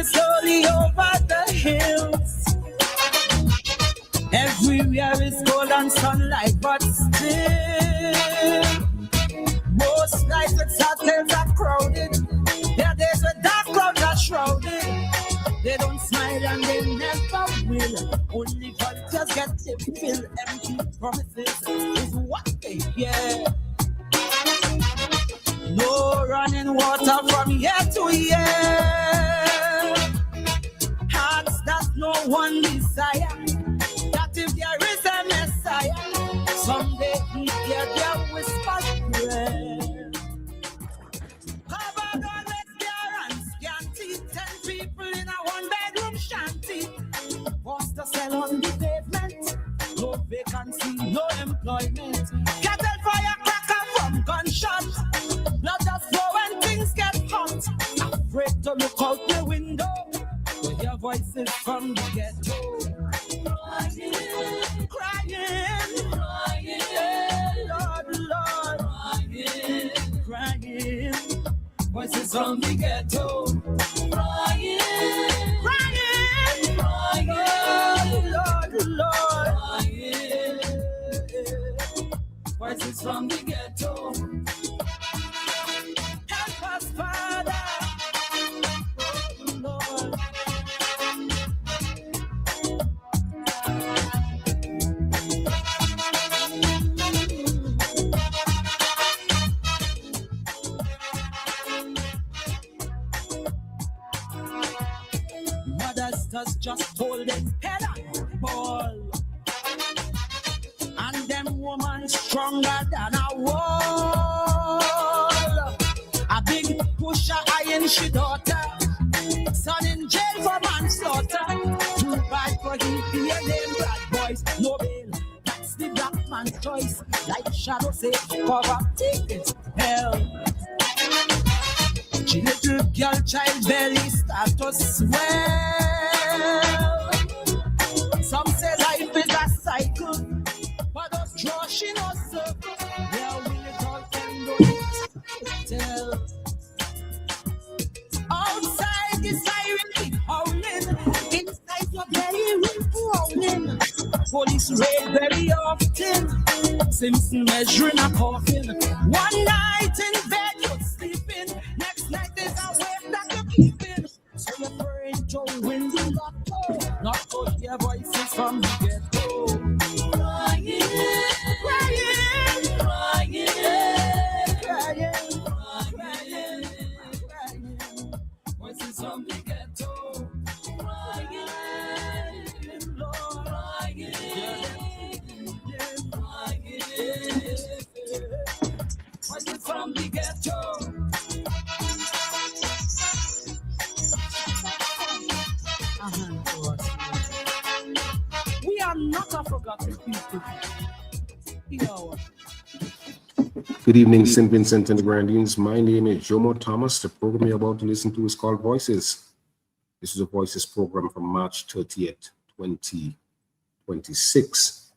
rising slowly over the hills. Everywhere is gold and sunlight, but still, most nights its hotels are crowded. There are days where dark clouds are shrouded. They don't smile and they never will. Only vultures get to fill. Empty promises is what they hear. No running water from year to year. Hearts that no one desire. That if there is a Messiah, someday he hear their whispered prayer. Covered on with care and scanty. 10 people in a one-bedroom shanty. Forced to sell on the pavement. No vacancy, no employment. Cattle fire cracker from gunshots. Blood just flow when things get hot. Afraid to look out the window. To hear voices from the ghetto. Crying, crying, crying, Lord, Lord, crying, crying. Voices from the ghetto. Crying, crying, crying, Lord, Lord, crying. Voices from the ghetto. Help us, Father. Lord. Mothers just holding head on ball. And them woman stronger than a wall. A big pusher eyeing she daughter. Son in jail for manslaughter. Too bad for him, be a name bad boys. No bail, that's the black man's choice. Like Shadow say, cover, take it, hell. She little girl child belly start to swell. Some say life is a cycle, but us draw she no circle. Where will it all end? Don't tell. Outside the siren keep howling, inside your belly will rolling. Police raid very often, Simpson measuring a coffin. One night in bed you're sleeping, next night there's a wave that you're keeping. So you're praying to win the lotto, not to hear voices from the ghetto. Crying, crying, crying, crying, crying, crying. Voices from the ghetto. Crying, Lord, crying, crying. Voices from the ghetto. We are not a forgotten people. Yo. Good evening, St. Vincent and the Grenadines. My name is Jomo Thomas. The program you're about to listen to is called Voices. This is a Voices program from March 30th, 2026.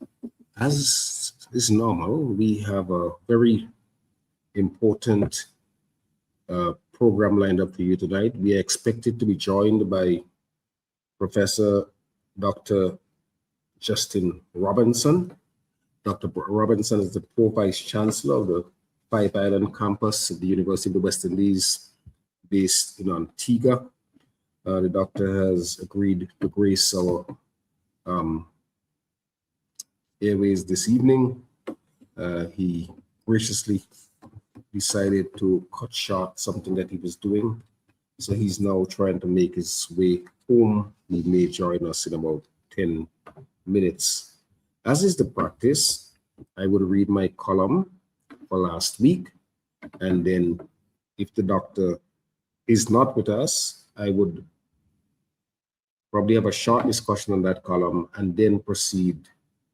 As is normal, we have a very important program lined up for you tonight. We are expected to be joined by Professor Dr. Justin Robinson. Dr. Robinson is the Pro Vice Chancellor of the Five Island campus at the University of the West Indies, based in Antigua. The doctor has agreed to grace our airways this evening. He graciously decided to cut short something that he was doing. So he's now trying to make his way home. He may join us in about 10 minutes. As is the practice, I would read my column for last week. And then if the doctor is not with us, I would probably have a short discussion on that column and then proceed.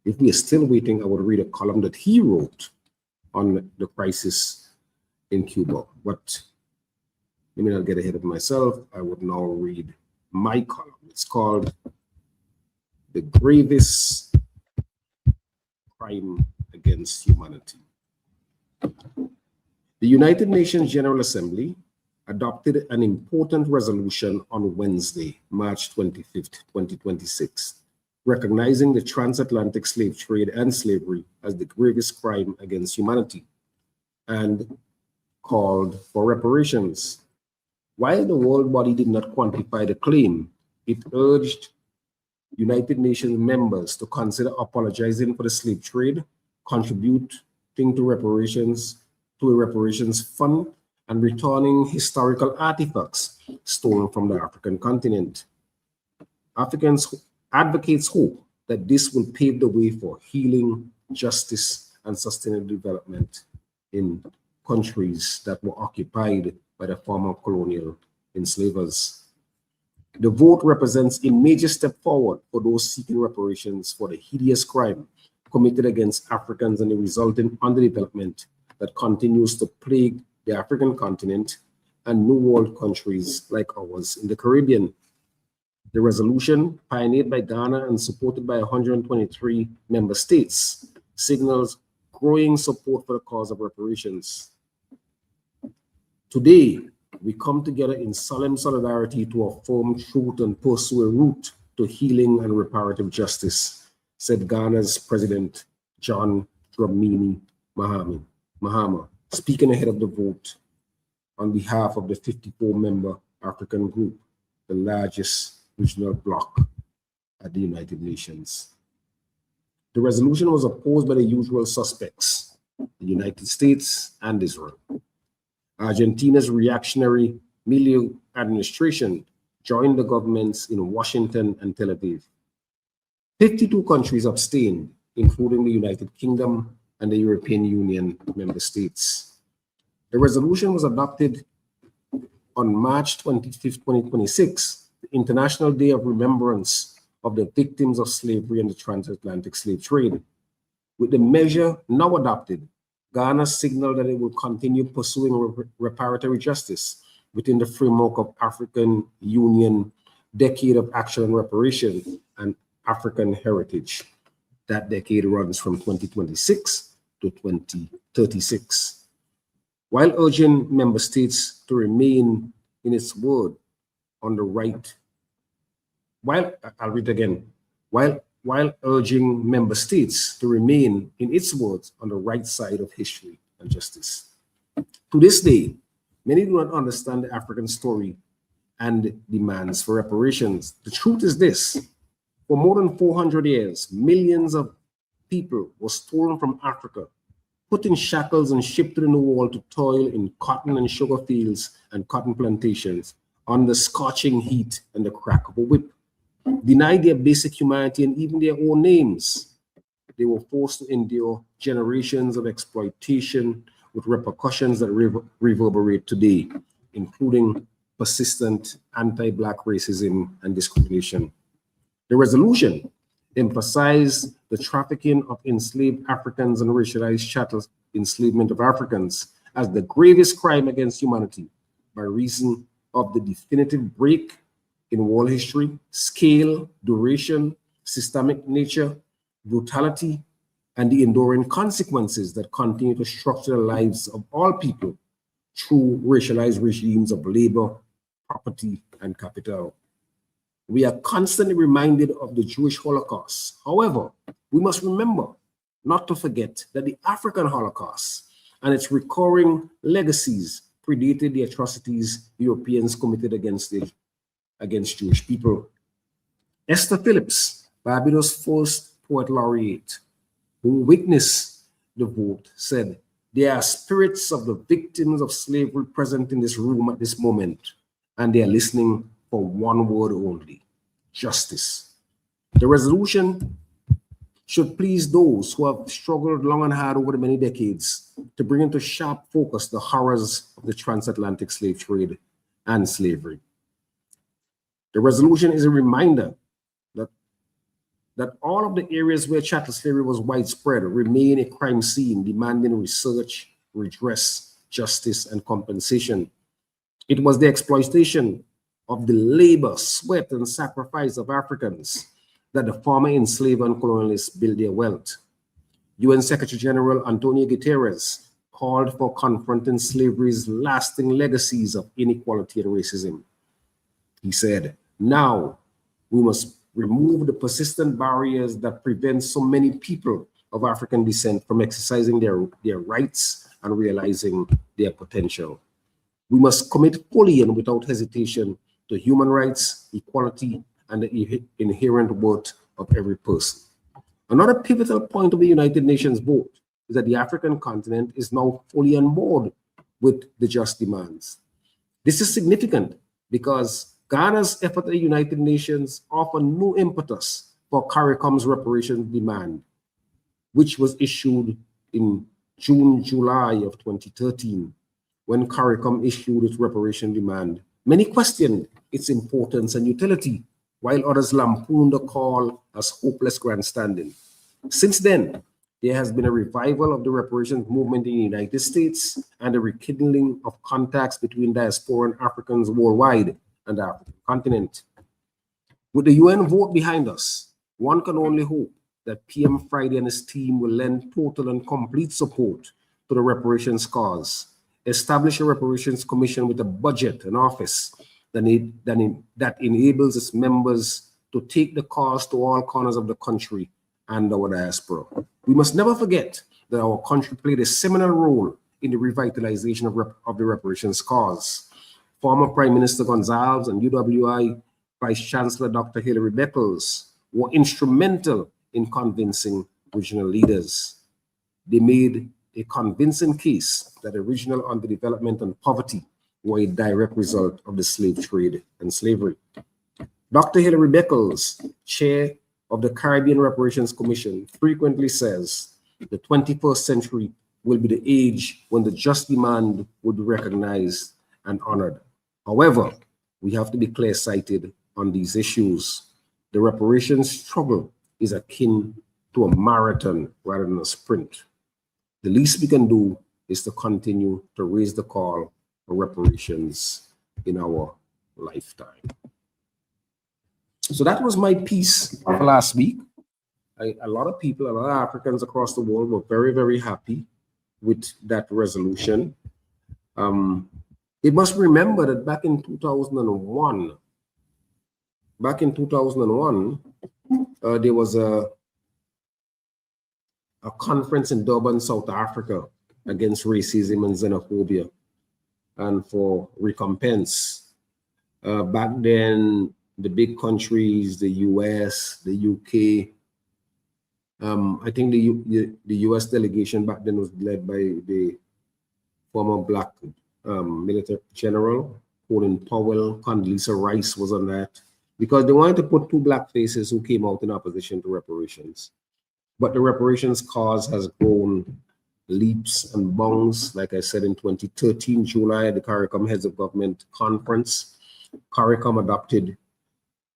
If we are still waiting, I would read a column that he wrote on the crisis in Cuba. But let me not get ahead of myself. I would now read my column. It's called The Gravest Crime Against Humanity. The United Nations General Assembly adopted an important resolution on Wednesday, March 25th, 2026, recognizing the transatlantic slave trade and slavery as the gravest crime against humanity, and called for reparations. While the world body did not quantify the claim, it urged United Nations members to consider apologizing for the slave trade, contributing to a reparations fund, and returning historical artifacts stolen from the African continent. Advocates hope that this will pave the way for healing, justice, and sustainable development in countries that were occupied by the former colonial enslavers. The vote represents a major step forward for those seeking reparations for the hideous crime committed against Africans and the resulting underdevelopment that continues to plague the African continent and New World countries like ours in the Caribbean. The resolution, pioneered by Ghana and supported by 123 member states, signals growing support for the cause of reparations. Today, we come together in solemn solidarity to affirm truth and pursue a route to healing and reparative justice, said Ghana's President John Dramani Mahama, speaking ahead of the vote on behalf of the 54-member African group, the largest regional bloc at the United Nations. The resolution was opposed by the usual suspects, the United States and Israel. Argentina's reactionary milieu administration joined the governments in Washington and Tel Aviv. 52 countries abstained, including the United Kingdom and the European Union member states. The resolution was adopted on March 25, 2026, the International Day of Remembrance of the victims of slavery and the transatlantic slave trade. With the measure now adopted, Ghana signaled that it will continue pursuing reparatory justice within the framework of African Union Decade of Action and Reparation and African Heritage. That decade runs from 2026 to 2036. While urging member states to remain in its word on the right, while urging member states to remain in its words on the right side of history and justice. To this day, many do not understand the African story and demands for reparations. The truth is this: for more than 400 years, millions of people were stolen from Africa, put in shackles and shipped to the New World to toil in cotton and sugar fields and cotton plantations under scorching heat and the crack of a whip. Denied their basic humanity and even their own names, they were forced to endure generations of exploitation with repercussions that reverberate today, including persistent anti-Black racism and discrimination. The resolution emphasized the trafficking of enslaved Africans and racialized chattel enslavement of Africans as the gravest crime against humanity by reason of the definitive break in world history, scale, duration, systemic nature, brutality, and the enduring consequences that continue to structure the lives of all people through racialized regimes of labor, property, and capital. We are constantly reminded of the Jewish Holocaust. However, we must remember not to forget that the African Holocaust and its recurring legacies predated the atrocities Europeans committed against Jewish people. Esther Phillips, Barbados' first poet laureate, who witnessed the vote, said, "There are spirits of the victims of slavery present in this room at this moment, and they are listening for one word only: justice." The resolution should please those who have struggled long and hard over the many decades to bring into sharp focus the horrors of the transatlantic slave trade and slavery. The resolution is a reminder that all of the areas where chattel slavery was widespread remain a crime scene demanding research, redress, justice, and compensation. It was the exploitation of the labor, sweat, and sacrifice of Africans that the former enslaved and colonialists built their wealth. UN Secretary General Antonio Guterres called for confronting slavery's lasting legacies of inequality and racism. He said, now we must remove the persistent barriers that prevent so many people of African descent from exercising their rights and realizing their potential. We must commit fully and without hesitation to human rights, equality, and the inherent worth of every person. Another pivotal point of the United Nations vote is that the African continent is now fully on board with the just demands. This is significant because Ghana's effort at the United Nations offered new impetus for CARICOM's reparations demand, which was issued in July of 2013. When CARICOM issued its reparation demand, many questioned its importance and utility, while others lampooned the call as hopeless grandstanding. Since then, there has been a revival of the reparations movement in the United States and a rekindling of contacts between diaspora and Africans worldwide and the African continent. With the UN vote behind us, one can only hope that PM Friday and his team will lend total and complete support to the reparations cause, establish a reparations commission with a budget and office that enables its members to take the cause to all corners of the country and our diaspora. We must never forget that our country played a seminal role in the revitalization of the reparations cause. Former Prime Minister Gonzalez and UWI Vice Chancellor Dr. Hilary Beckles were instrumental in convincing regional leaders. They made a convincing case that the regional underdevelopment and poverty were a direct result of the slave trade and slavery. Dr. Hilary Beckles, chair of the Caribbean Reparations Commission, frequently says the 21st century will be the age when the just demand would be recognized and honored. However, we have to be clear-sighted on these issues. The reparations struggle is akin to a marathon rather than a sprint. The least we can do is to continue to raise the call for reparations in our lifetime. So that was my piece for last week. A lot of people, a lot of Africans across the world were very, very happy with that resolution. It must remember that back in 2001, there was a conference in Durban, South Africa against racism and xenophobia and for recompense. Back then, the big countries, the US, the UK, I think the US delegation back then was led by the former Black military general, Colin Powell. Condoleezza Rice was on that because they wanted to put two Black faces who came out in opposition to reparations. But the reparations cause has grown leaps and bounds. Like I said, in 2013, July, at the CARICOM Heads of Government Conference, CARICOM adopted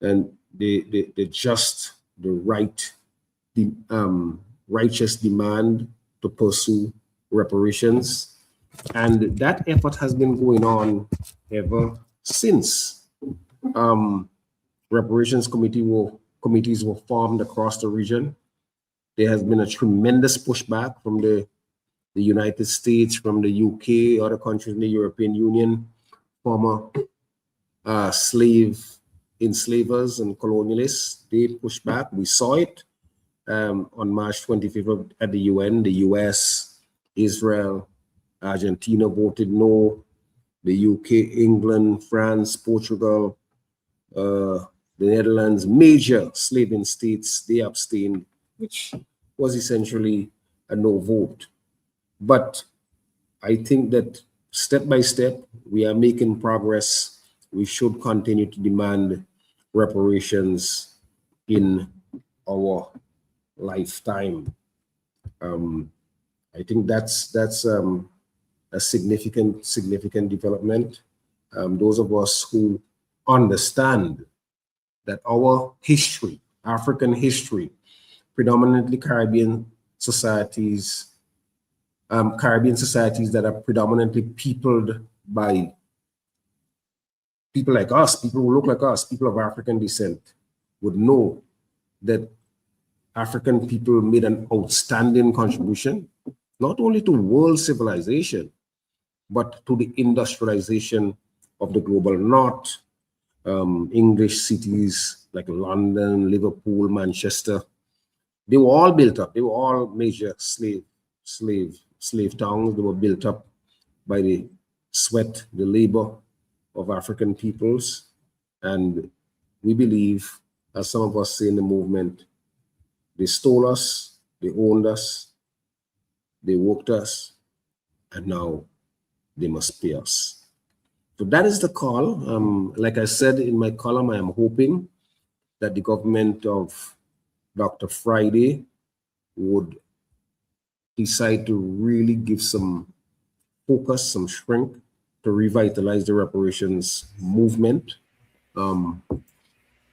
and the righteous demand to pursue reparations. And that effort has been going on ever since. Reparations committees were formed across the region. There has been a tremendous pushback from the United States, from the UK, other countries in the European Union, former slave enslavers and colonialists. They pushed back. We saw it on March 25th at the UN. The US, Israel, Argentina voted no. The UK, England, France, Portugal, the Netherlands, major slaving states, they abstained, which was essentially a no vote. But I think that step by step, we are making progress. We should continue to demand reparations in our lifetime. I think that's a significant development. Those of us who understand that our history, African history, predominantly Caribbean societies that are predominantly peopled by people like us, people who look like us, people of African descent, would know that African people made an outstanding contribution, not only to world civilization, but to the industrialization of the global north. English cities like London, Liverpool, Manchester, they were all built up. They were all major slave towns. They were built up by the sweat, the labor of African peoples. And we believe, as some of us say in the movement, they stole us, they owned us, they worked us, and now they must pay us. So that is the call. Like I said in my column, I am hoping that the government of Dr. Friday would decide to really give some focus, some strength to revitalize the reparations movement.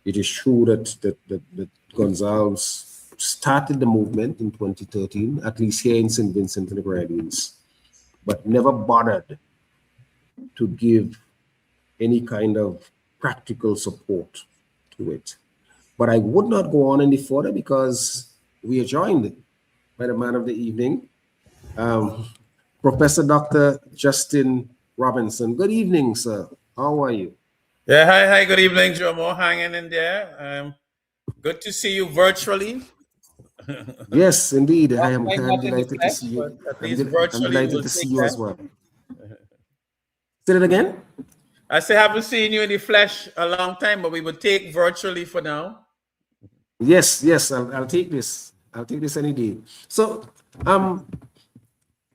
It is true that Gonzalez started the movement in 2013, at least here in St. Vincent and the Grenadines, but never bothered to give any kind of practical support to it. But I would not go on any further because we are joined by the man of the evening, Professor Dr. Justin Robinson. Good evening, sir. How are you? Yeah, hi, good evening, Jomo. Hanging in there. Good to see you virtually. Yes, indeed. I'm Not in the delighted to flesh, see you. but at least virtually I'm delighted we'll to see take you that. as well. Say it again? I say haven't seen you in the flesh a long time, but we will take virtually for now. Yes, I'll take this. I'll take this any day. So,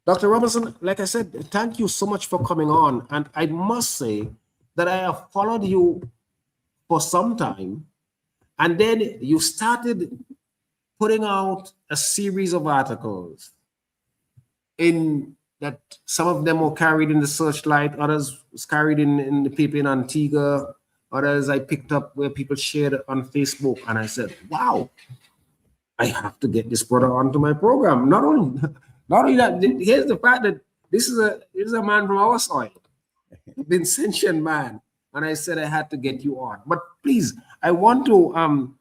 Dr. Robinson, like I said, thank you so much for coming on. And I must say that I have followed you for some time. And then you started putting out a series of articles in that some of them were carried in the Searchlight, others was carried in the paper in Antigua, others I picked up where people shared on Facebook. And I said, wow, I have to get this brother onto my program. Not only that, here's the fact that this is a man from our soil, Vincentian man. And I said I had to get you on. But please, I want to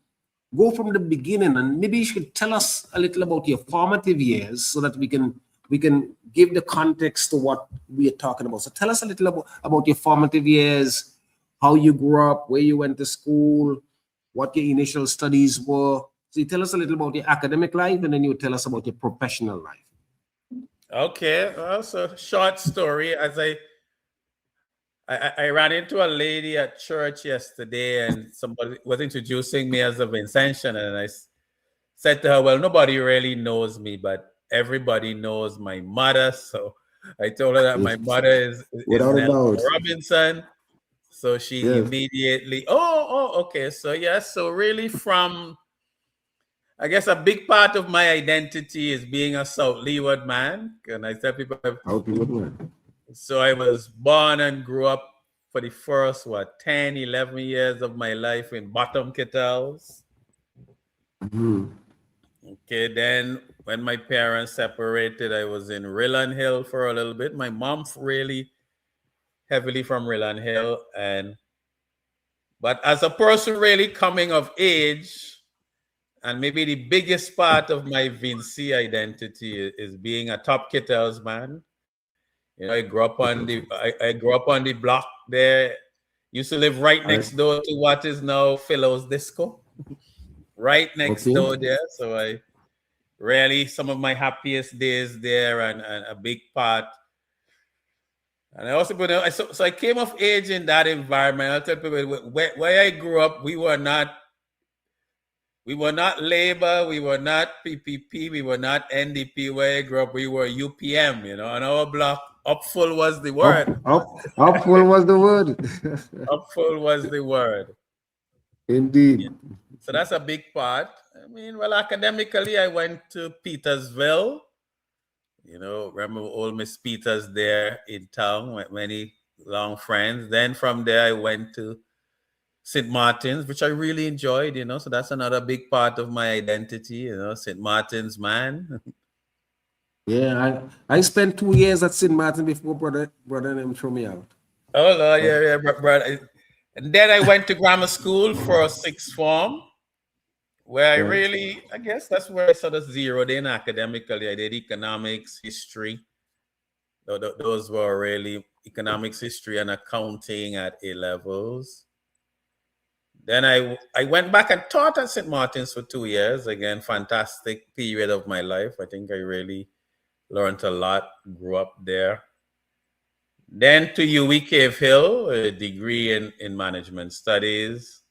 go from the beginning, and maybe you should tell us a little about your formative years so that we can give the context to what we are talking about. So tell us a little about your formative years, how you grew up, where you went to school, what your initial studies were. So you tell us a little about your academic life, and then you tell us about your professional life. Okay, well, so short story. As I ran into a lady at church yesterday, and somebody was introducing me as a Vincentian, and I said to her, well, nobody really knows me, but everybody knows my mother. So I told her that my mother is Without a Nelson doubt. Robinson. So she immediately, okay. So yes, so really from, I guess a big part of my identity is being a South Leeward man. And I tell people, so I was born and grew up for the first, 10, 11 years of my life in Bottom Kittels. Okay, then when my parents separated, I was in Rillan Hill for a little bit. My mom really heavily from Rillan Hill. But as a person really coming of age, and maybe the biggest part of my Vinci identity is being a Top Kittels man. You know, I grew up on the block there. Used to live right next door to what is now Philo's Disco. Right next door there. So I really some of my happiest days there, and a big part. And I also so I came of age in that environment. I'll tell people where I grew up, we were not Labour, we were not PPP, we were not NDP. Where I grew up, we were UPM, you know, on our block. Upful was the word. Upful was the word. Upful was the word. Indeed. So that's a big part. I mean, well, academically, I went to Petersville. You know, remember old Miss Peters there in town, many long friends. Then from there, I went to St. Martin's, which I really enjoyed, you know. So that's another big part of my identity, you know, St. Martin's man. Yeah, I spent 2 years at St. Martin before brother them threw me out. Oh, Lord, yeah, brother. And then I went to grammar school for a sixth form. where I Right. really, I guess that's where I sort of zeroed in academically. I did economics, history. Those were really economics, history, and accounting at A levels. Then I went back and taught at St. Martin's for 2 years. Again, fantastic period of my life. I think I really learned a lot, grew up there. Then to UWI Cave Hill, a degree in management studies.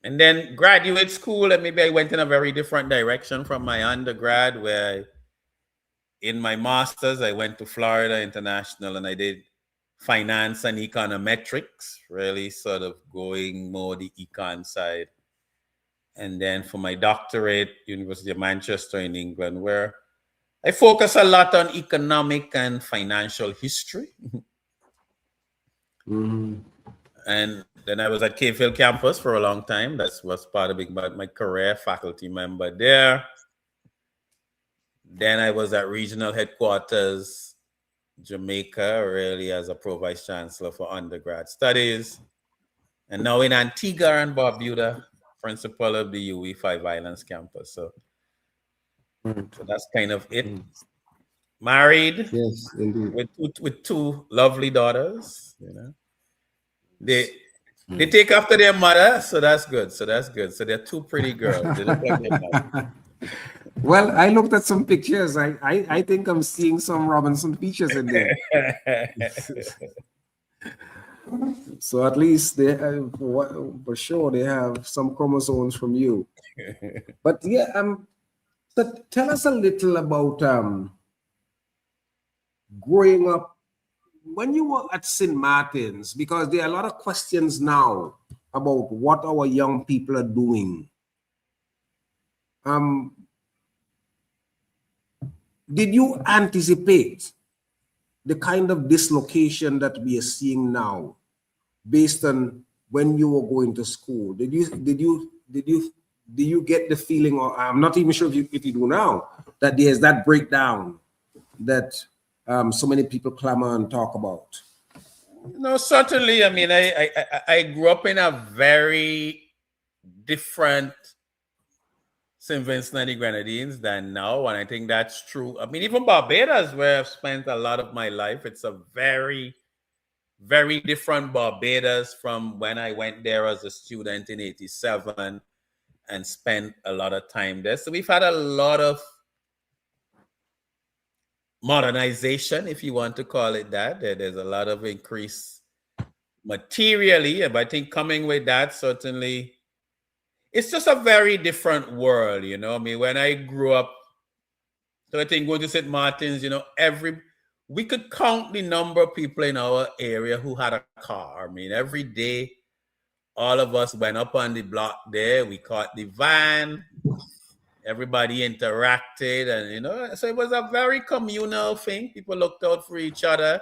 And then graduate school, and maybe I went in a very different direction from my undergrad, where in my master's, I went to Florida International and I did finance and econometrics, really sort of going more the econ side. And then for my doctorate, University of Manchester in England, where I focus a lot on economic and financial history. Mhm. And then I was at Cave Hill campus for a long time. That was part of my career, faculty member there. Then I was at regional headquarters, Jamaica, really as a pro-vice chancellor for undergrad studies. And now in Antigua and Barbuda, principal of the UWI Five Islands campus. So that's kind of it. Married, Yes, indeed. with two lovely daughters. They take after their mother, so that's good. So they're two pretty girls. They look like their mother. Well, I looked at some pictures. I think I'm seeing some Robinson features in there. So at least they have, for sure, they have some chromosomes from you. But yeah, so tell us a little about growing up when you were at St. Martin's, because there are a lot of questions now about what our young people are doing. Did you anticipate the kind of dislocation that we are seeing now based on when you were going to school? Did you get the feeling, or I'm not even sure if you do now, that there's that breakdown that so many people clamor and talk about? No, certainly. I mean, I grew up in a very different St. Vincent and the Grenadines than now, and I think that's true. I mean, even Barbados, where I've spent a lot of my life, it's a very, very different Barbados from when I went there as a student in '87 and spent a lot of time there. So we've had a lot of modernization, if you want to call it that. There's a lot of increase materially, but I think coming with that, certainly, it's just a very different world, I mean, when I grew up, so I think going to St. Martin's, we could count the number of people in our area who had a car. I mean, every day, all of us went up on the block there. We caught the van. Everybody interacted, and so it was a very communal thing. People looked out for each other.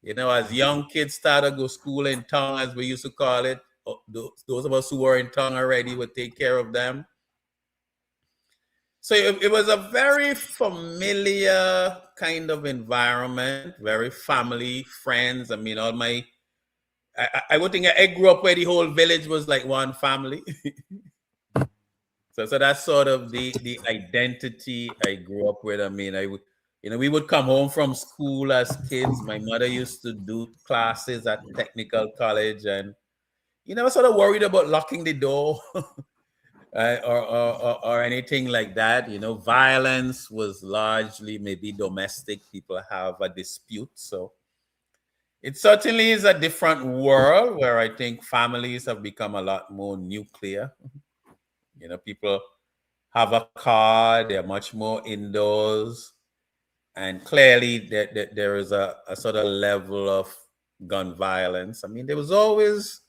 As young kids started to go school in town, as we used to call it, those of us who were in town already would take care of them. So it was a very familiar kind of environment, very family, friends. I mean, I would think I grew up where the whole village was like one family. So that's sort of the identity I grew up with. I mean, we would come home from school as kids. My mother used to do classes at technical college, and I was sort of worried about locking the door or anything like that. Violence was largely maybe domestic. People have a dispute, so it certainly is a different world where I think families have become a lot more nuclear. People have a car, they're much more indoors, and clearly there is a sort of level of gun violence. I mean, it was always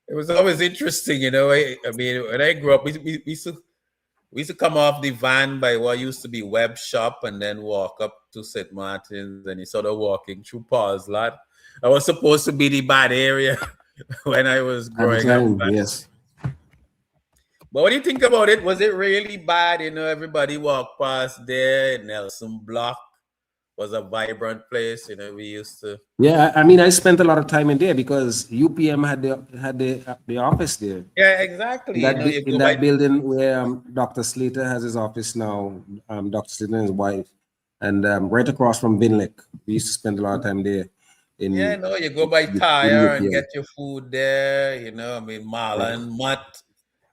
interesting, I mean, when I grew up, we used to come off the van by what used to be Web Shop and then walk up to St. Martin's, and you sort of walking through Paul's lot. I was supposed to be the bad area when I was growing up. Yes. But what do you think about it? Was it really bad? Everybody walked past there, Nelson Block, was a vibrant place. You know, we used to. Yeah, I mean, I spent a lot of time in there because UPM had the office there. Yeah, exactly. You know, you In go by. that building where Dr. Slater has his office now, Dr. Slater and his wife, and right across from Binlick. We used to spend a lot of time there Yeah, in no, you go by with Tire and UPM. get your food there. You know, I mean, Right. Marlon, Mutt.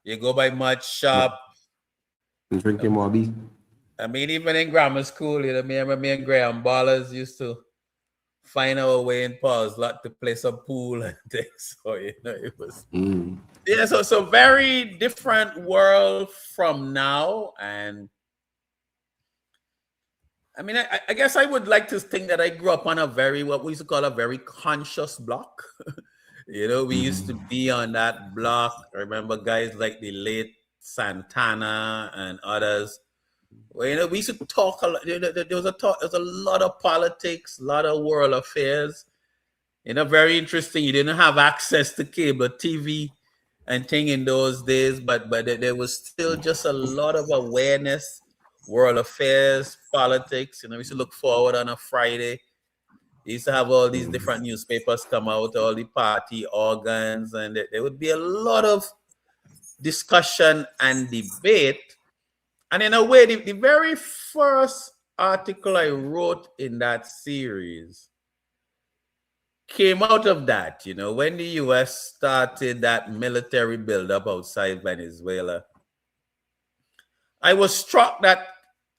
You go by Mutt Shop. And drinking Mobby. I mean, even in grammar school, you know, me and Graham Ballers used to find our way in Paul's lot to play some pool and things. So, you know, it was yeah, so very different world from now. And I mean, I guess I would like to think that I grew up on a very, what we used to call a very conscious block. You know, we used to be on that block. I remember guys like the late Santana and others. Well, you know, we used to talk a lot. There was a lot of politics, a lot of world affairs. You know, very interesting. You didn't have access to cable TV and thing in those days, but there was still just a lot of awareness, world affairs, politics. You know, we used to look forward on a Friday. We used to have all these different newspapers come out, all the party organs, and there would be a lot of discussion and debate. And in a way, the very first article I wrote in that series came out of that. You know, when the US started that military buildup outside Venezuela, I was struck that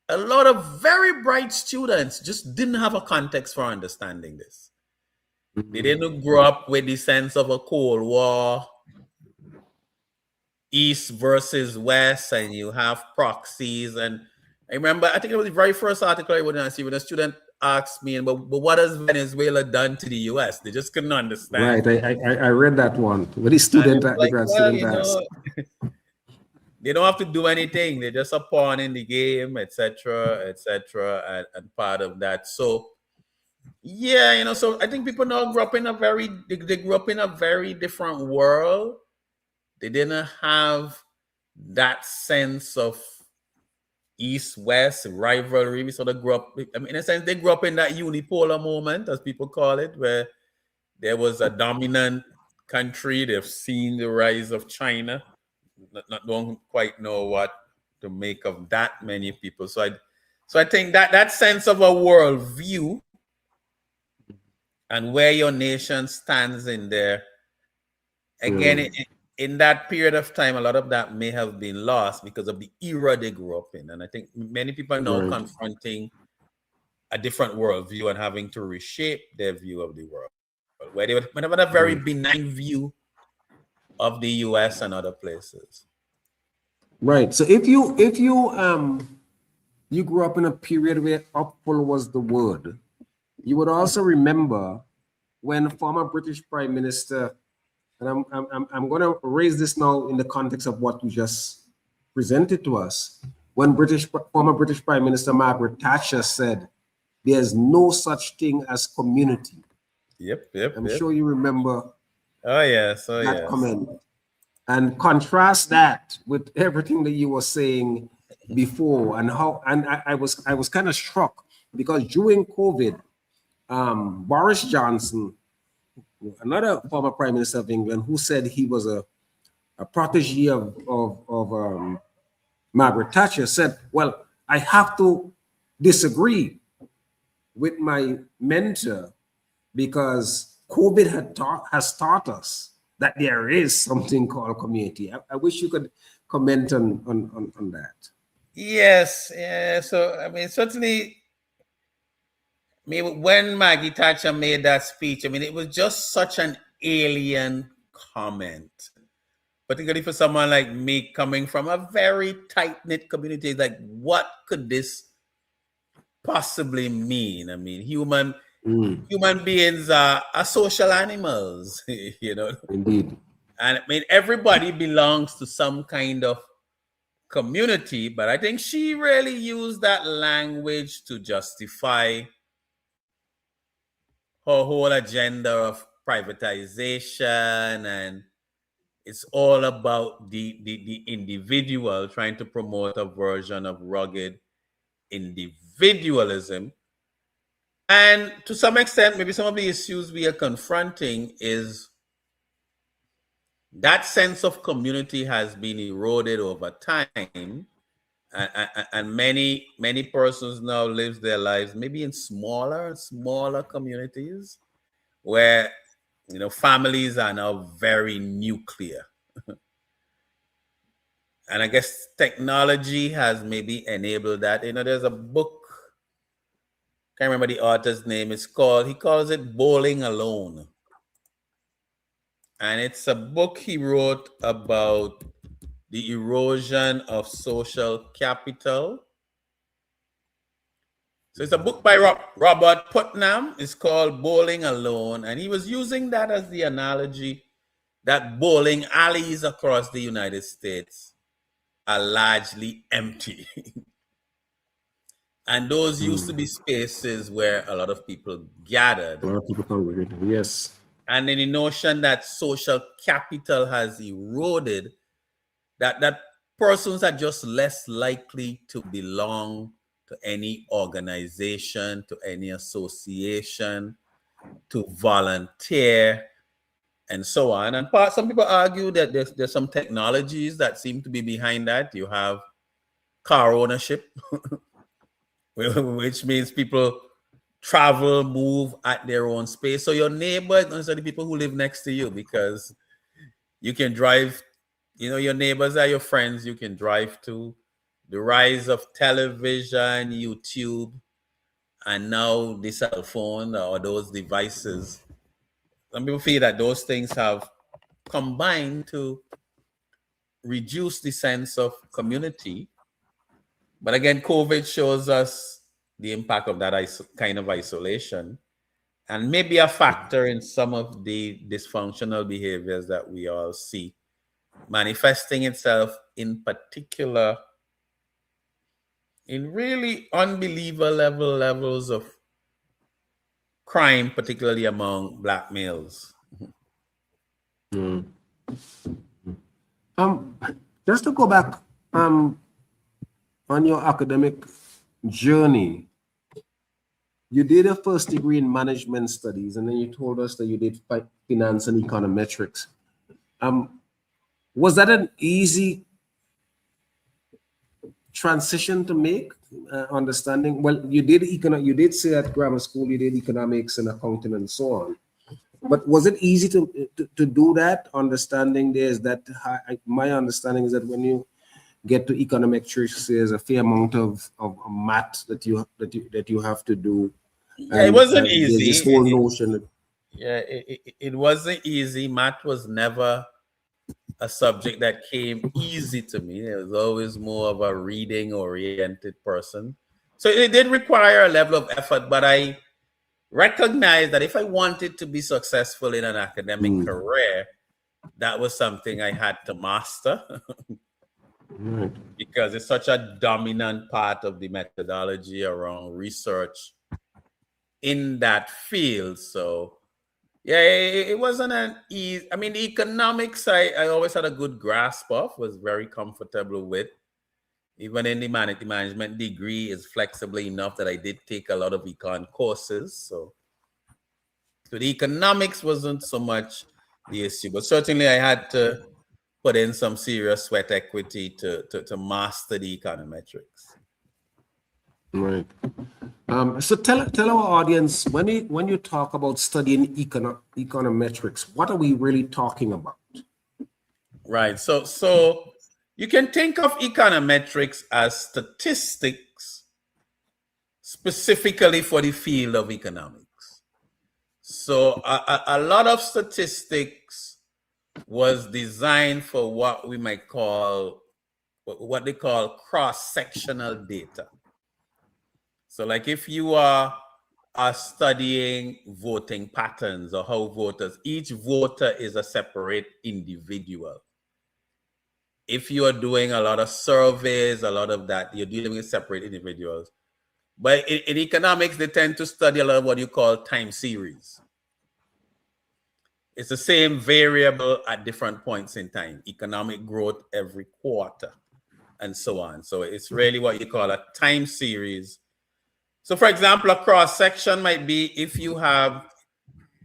a lot of very bright students just didn't have a context for understanding this. They didn't grow up with the sense of a Cold War, East versus West, and you have proxies. And I remember, I think it was the very first article I wouldn't see when a student asked me, but what has Venezuela done to the US? They just couldn't understand. Right. I read that one. When the And student, it's the like, grad well, student you asked. know, they don't have to do anything. They're just a pawn in the game, etc., etc., and part of that. So, yeah, you know, so I think people now grew up in they grew up in a very different world. They didn't have that sense of East-West rivalry. We sort of grew up, I mean, in a sense, they grew up in that unipolar moment, as people call it, where there was a dominant country. They've seen the rise of China. Don't quite know what to make of that many people. So I think that sense of a world view and where your nation stands in there, again, in that period of time, a lot of that may have been lost because of the era they grew up in. And I think many people are now Right. confronting a different worldview and having to reshape their view of the world, where they would have a very benign view of the US and other places. Right. So if you grew up in a period where upful was the word, you would also remember when former British Prime Minister, and I'm going to raise this now in the context of what you just presented to us, when former British Prime Minister Margaret Thatcher said, "There's no such thing as community." Yep. I'm sure you remember Oh yes. that comment. And contrast that with everything that you were saying before, and how, and I was kind of struck because during COVID, Boris Johnson, another former Prime Minister of England, who said he was a protege of Margaret Thatcher, said, "Well, I have to disagree with my mentor because COVID has taught us that there is something called community." I wish you could comment on that. Yes. Yeah. So I mean, certainly, I mean, when Maggie Thatcher made that speech, I mean, it was just such an alien comment, particularly for someone like me coming from a very tight-knit community. Like, what could this possibly mean? I mean, human beings are social animals, you know. Indeed. And I mean, everybody belongs to some kind of community, but I think she really used that language to justify her whole agenda of privatization, and it's all about the individual, trying to promote a version of rugged individualism. And to some extent, maybe some of the issues we are confronting is that sense of community has been eroded over time. And many persons now live their lives maybe in smaller and smaller communities where families are now very nuclear. And I guess technology has maybe enabled that. There's a book, can't remember the author's name, he calls it Bowling Alone. And it's a book he wrote about the erosion of social capital. So it's a book by Robert Putnam. It's called Bowling Alone. And he was using that as the analogy that bowling alleys across the United States are largely empty. And those used to be spaces where a lot of people gathered. A lot of people congregate. Yes. And then the notion that social capital has eroded, that persons are just less likely to belong to any organization, to any association, to volunteer, and so on. And some people argue that there's some technologies that seem to be behind that. You have car ownership, which means people travel, move at their own space. So your neighbor is not necessarily people who live next to you, because you can drive, your neighbors are your friends you can drive to. The rise of television, YouTube, and now the cell phone or those devices. Some people feel that those things have combined to reduce the sense of community. But again, COVID shows us the impact of that kind of isolation, and maybe a factor in some of the dysfunctional behaviors that we all see manifesting itself in particular in really unbelievable levels of crime, particularly among Black males. Just to go back on your academic journey, you did a first degree in management studies, and then you told us that you did finance and econometrics. Was that an easy transition to make? Understanding, well, you did say at grammar school you did economics and accounting and so on, but was it easy to do that? Understanding there's that my understanding is that when you get to econometrics, there's a fair amount of math that you have to do. Yeah, it wasn't easy. This whole notion. It wasn't easy. Math was never a subject that came easy to me. I was always more of a reading oriented person. So it did require a level of effort, but I recognized that if I wanted to be successful in an academic career, that was something I had to master. Because it's such a dominant part of the methodology around research in that field. So yeah, it wasn't an easy. I mean, the economics I always had a good grasp of, was very comfortable with. Even in the management degree is flexibly enough that I did take a lot of econ courses. So the economics wasn't so much the issue, but certainly I had to put in some serious sweat equity to master the econometrics. Right. So tell our audience, when you talk about studying econometrics, what are we really talking about? Right. So you can think of econometrics as statistics specifically for the field of economics. So a lot of statistics was designed for what we might call, what they call cross-sectional data. So like if you are studying voting patterns or how voters, each voter is a separate individual. If you are doing a lot of surveys, a lot of that, you're dealing with separate individuals. But in economics, they tend to study a lot of what you call time series. It's the same variable at different points in time, economic growth every quarter, and so on. So it's really what you call a time series. So, for example, a cross section might be if you have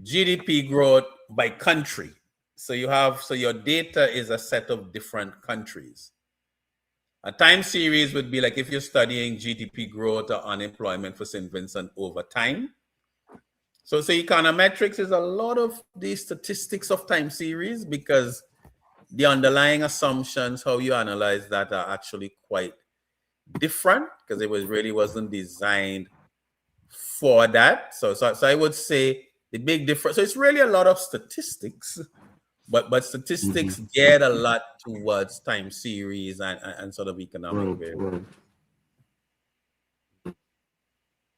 GDP growth by country. So your data is a set of different countries. A time series would be like if you're studying GDP growth or unemployment for St. Vincent over time. So econometrics is a lot of the statistics of time series because the underlying assumptions, how you analyze that, are actually quite different because it wasn't designed for that. So I would say the big difference. So it's really a lot of statistics, but statistics get a lot towards time series and sort of economic variables. Right.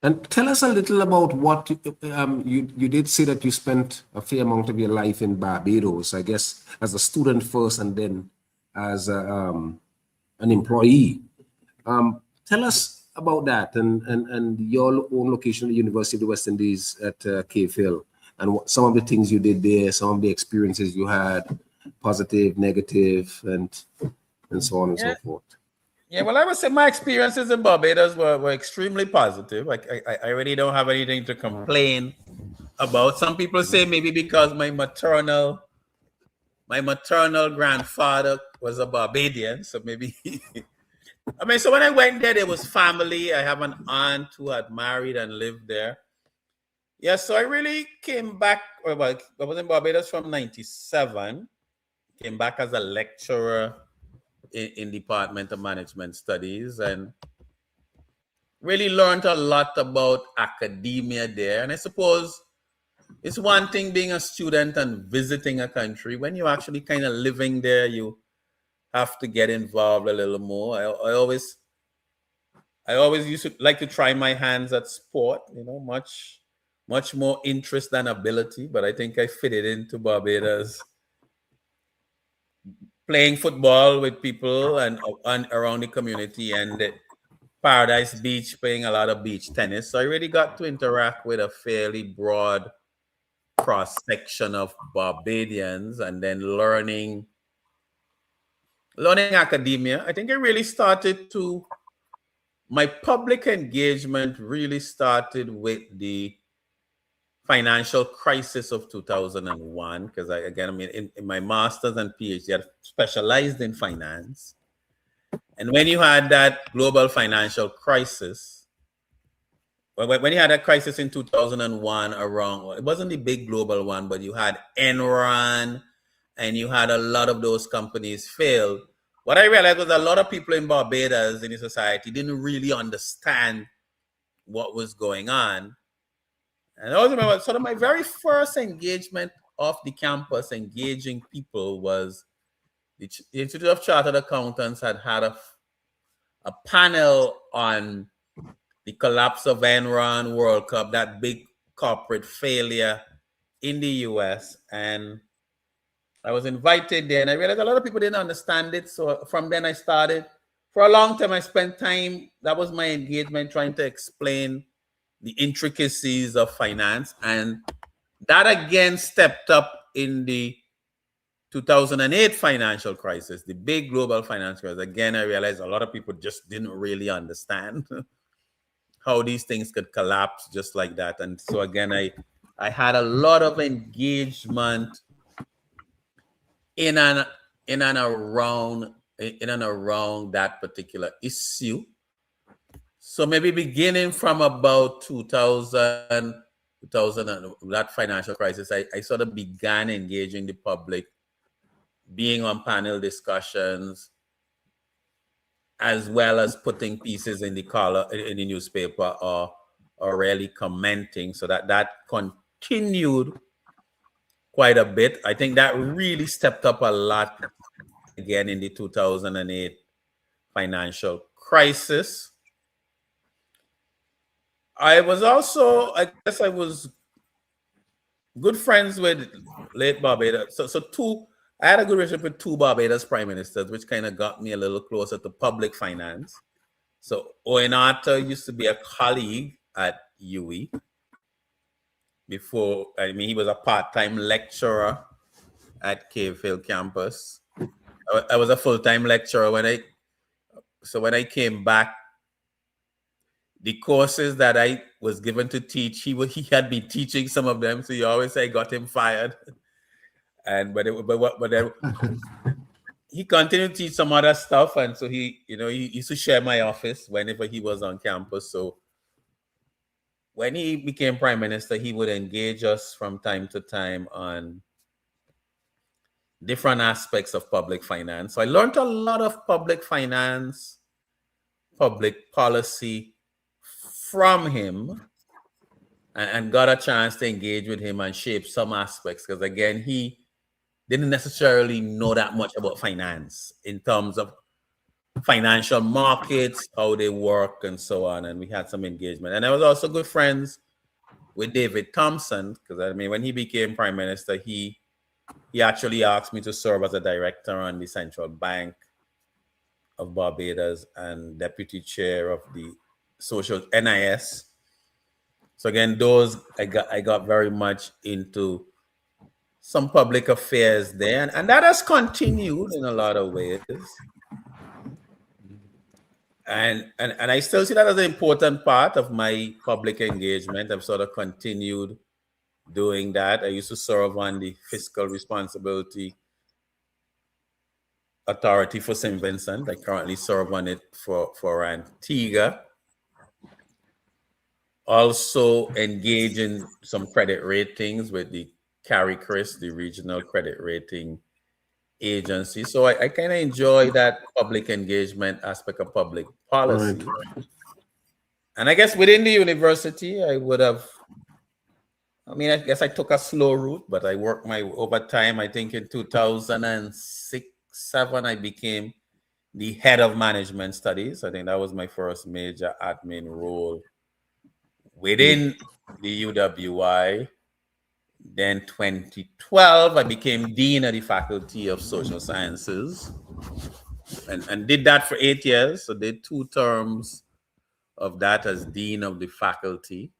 And tell us a little about what you did say that you spent a fair amount of your life in Barbados, I guess, as a student first and then as an employee. Tell us about that and your own location at the University of the West Indies at Cave Hill and some of the things you did there, some of the experiences you had, positive, negative, and so on and so forth. Yeah, well, I would say my experiences in Barbados were extremely positive. I really don't have anything to complain about. Some people say maybe because my maternal grandfather was a Barbadian, so maybe. I mean, so when I went there was family. I have an aunt who had married and lived there. Yeah, so I really came back. Well, I was in Barbados from '97. Came back as a lecturer in Department of Management Studies and really learned a lot about academia there. And I suppose it's one thing being a student and visiting a country. When you're actually kind of living there, you have to get involved a little more. I always used to like to try my hands at sport, much more interest than ability, but I think I fitted into Barbados playing football with people and around the community and Paradise Beach playing a lot of beach tennis. So I really got to interact with a fairly broad cross section of Barbadians and then learning academia. I think my public engagement really started with the financial crisis of 2001 because in my master's and PhD, I specialized in finance. And when you had that global financial crisis, when you had a crisis in 2001 around, it wasn't the big global one, but you had Enron and you had a lot of those companies fail. What I realized was a lot of people in Barbados in the society didn't really understand what was going on. And I also remember sort of my very first engagement off the campus, engaging people, was the Institute of Chartered Accountants had a panel on the collapse of Enron, World Cup, that big corporate failure in the US. And I was invited there and I realized a lot of people didn't understand it. So from then I started. For a long time, I spent time, that was my engagement, trying to explain the intricacies of finance. And that again stepped up in the 2008 financial crisis, the big global financial crisis. Again, I realized a lot of people just didn't really understand how these things could collapse just like that. And so again, I had a lot of engagement in and around that particular issue. So maybe beginning from about 2000, that financial crisis, I sort of began engaging the public, being on panel discussions, as well as putting pieces in the newspaper or really commenting. So that continued quite a bit. I think that really stepped up a lot again in the 2008 financial crisis. I was good friends with late Barbados. I had a good relationship with two Barbados prime ministers, which kind of got me a little closer to public finance. So Owen Arthur used to be a colleague at UWI before. He was a part-time lecturer at Cave Hill campus. I was a full-time lecturer when I came back. the courses that I was given to teach, he had been teaching some of them, so you always say I got him fired. And but then he continued to teach some other stuff, and so he used to share my office whenever he was on campus. So when he became prime minister, he would engage us from time to time on different aspects of public finance. So I learned a lot of public finance, public policy from him, and got a chance to engage with him and shape some aspects, because again, he didn't necessarily know that much about finance in terms of financial markets, how they work, and so on. And we had some engagement. And I was also good friends with David Thompson, because I mean, when he became prime minister, he actually asked me to serve as a director on the Central Bank of Barbados and deputy chair of the social NIS. So again, those I got very much into some public affairs there, and that has continued in a lot of ways. And I still see that as an important part of my public engagement. I've sort of continued doing that. I used to serve on the Fiscal Responsibility Authority for St. Vincent. I currently serve on it for Antigua. Also engage in some credit ratings with the CARICRIS, the Regional Credit Rating Agency. So I kind of enjoy that public engagement aspect of public policy. Right. And I guess within the university, I guess I took a slow route, but I worked over time. I think in 2006, 2007, I became the head of management studies. I think that was my first major admin role within the UWI. Then 2012, I became dean of the Faculty of Social Sciences and did that for 8 years. So did 2 terms of that as dean of the faculty.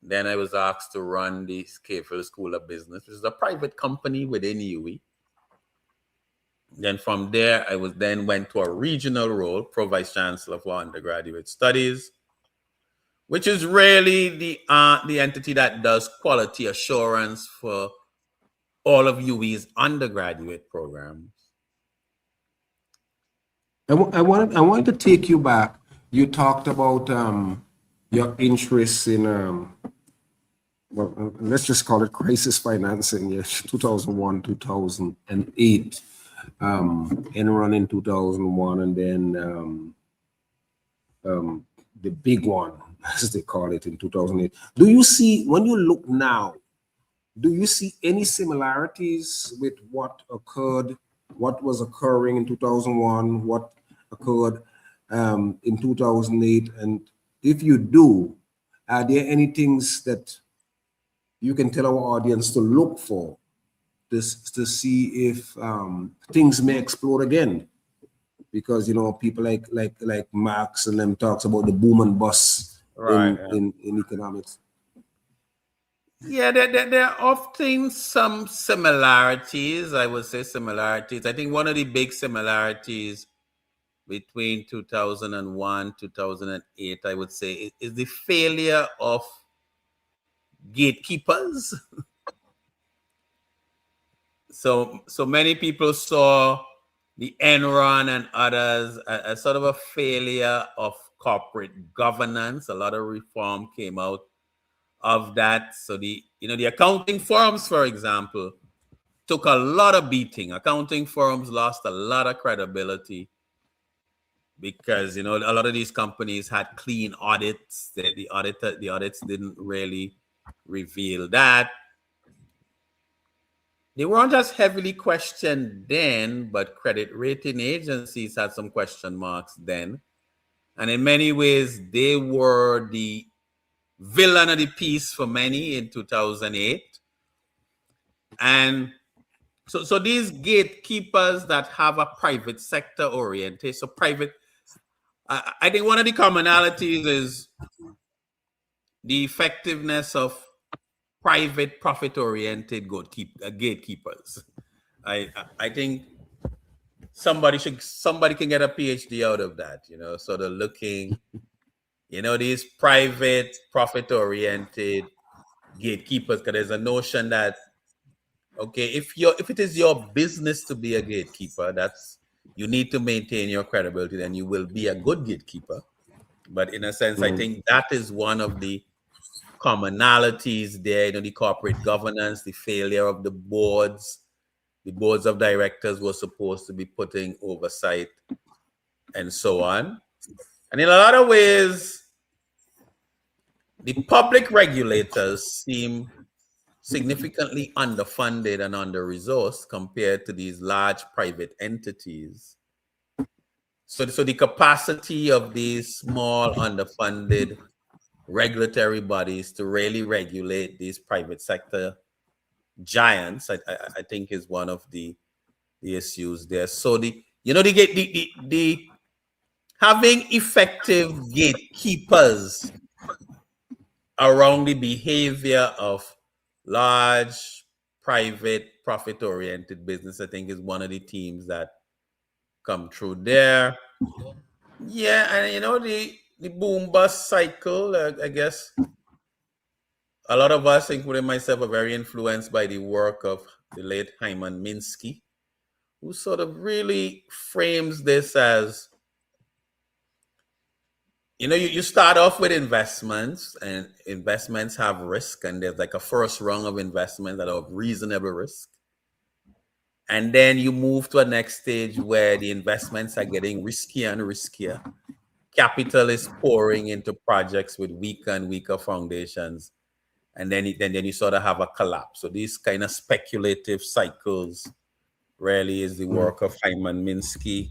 Then I was asked to run the Scafield School of Business, which is a private company within UE. Then from there, I went to a regional role, Pro Vice Chancellor for Undergraduate Studies, which is really the entity that does quality assurance for all of UWE's undergraduate programs. I wanted to take you back. You talked about your interests in let's just call it crisis financing, yes, 2001, 2008, Enron in 2001, and then the big one, as they call it, in 2008. Do you see, when you look now, do you see any similarities with what was occurring in 2001, what occurred in 2008? And if you do, are there any things that you can tell our audience to look for this to see if things may explode again? Because people like Marx and them talks about the boom and bust in economics. Yeah, there are often some similarities. I would say similarities. I think one of the big similarities between 2001, 2008, I would say, is the failure of gatekeepers. So many people saw the Enron and others as sort of a failure of corporate governance. A lot of reform came out of that. So the accounting firms, for example, took a lot of beating. Accounting firms lost a lot of credibility because a lot of these companies had clean audits. The audits didn't really reveal that. They weren't as heavily questioned then, but credit rating agencies had some question marks then. And in many ways, they were the villain of the piece for many in 2008. And so these gatekeepers that have a private sector orientation, so private, I think one of the commonalities is the effectiveness of private profit-oriented gatekeepers. I think somebody can get a PhD out of that, sort of looking these private, profit-oriented gatekeepers, because there's a notion that, okay, if it is your business to be a gatekeeper, you need to maintain your credibility, then you will be a good gatekeeper. But in a sense, I think that is one of the commonalities there, the corporate governance, the failure of the boards. The boards of directors were supposed to be putting oversight and so on. And in a lot of ways, the public regulators seem significantly underfunded and under-resourced compared to these large private entities. So the capacity of these small, underfunded regulatory bodies to really regulate these private sector giants, I think, is one of the issues there. So the having effective gatekeepers around the behavior of large private profit-oriented business, I think, is one of the themes that come through there. Yeah, and the boom bust cycle, I guess a lot of us, including myself, are very influenced by the work of the late Hyman Minsky, who sort of really frames this as, you start off with investments, and investments have risk, and there's like a first rung of investments that are of reasonable risk. And then you move to a next stage where the investments are getting riskier and riskier. Capital is pouring into projects with weaker and weaker foundations. And then you sort of have a collapse. So these kind of speculative cycles really is the work of Hyman Minsky.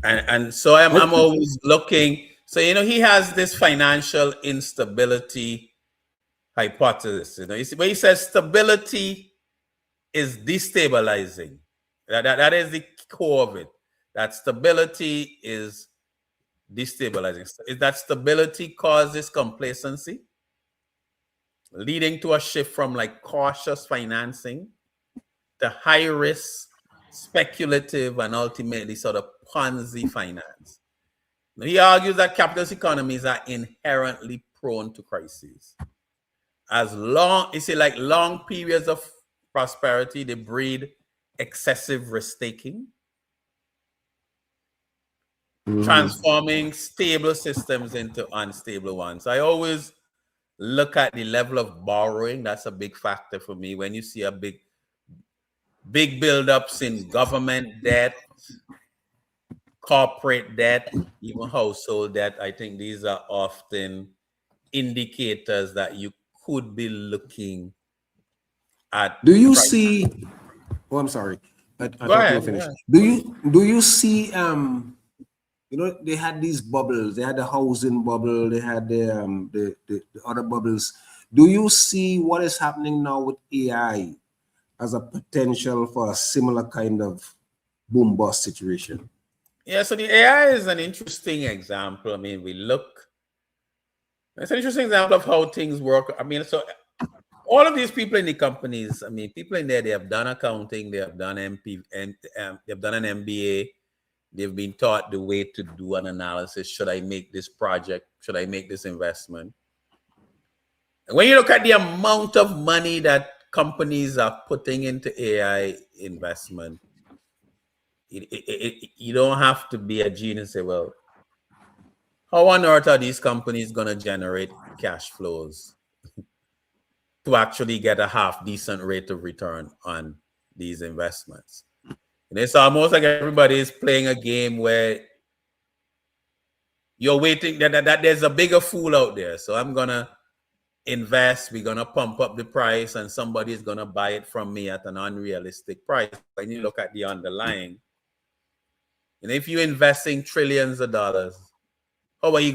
And so I'm always looking. So, he has this financial instability hypothesis. But he says stability is destabilizing. That is the core of it. That stability is destabilizing. Is that stability causes complacency, leading to a shift from like cautious financing to high risk, speculative, and ultimately sort of Ponzi finance. Now, he argues that capitalist economies are inherently prone to crises. Long periods of prosperity, they breed excessive risk-taking, transforming stable systems into unstable ones. I always look at the level of borrowing. That's a big factor for me. When you see a big buildups in government debt, corporate debt, even household debt, I think these are often indicators that you could be looking at. Do you see? Oh, I'm sorry. I thought you were finished. Do you see? They had these bubbles. They had the housing bubble. They had the other bubbles. Do you see what is happening now with AI as a potential for a similar kind of boom bust situation? Yeah, so the AI is an interesting example. I mean, it's an interesting example of how things work. I mean, so all of these people in the companies, I mean, people in there, they have done accounting, they have done they've done an MBA, they've been taught the way to do an analysis. Should I make this project? Should I make this investment? And when you look at the amount of money that companies are putting into AI investment, you don't have to be a genius to say, well, how on earth are these companies going to generate cash flows to actually get a half decent rate of return on these investments? And it's almost like everybody is playing a game where you're waiting that there's a bigger fool out there. So I'm going to invest, we're going to pump up the price, and somebody's going to buy it from me at an unrealistic price. When you look at the underlying, and if you're investing trillions of dollars, what are you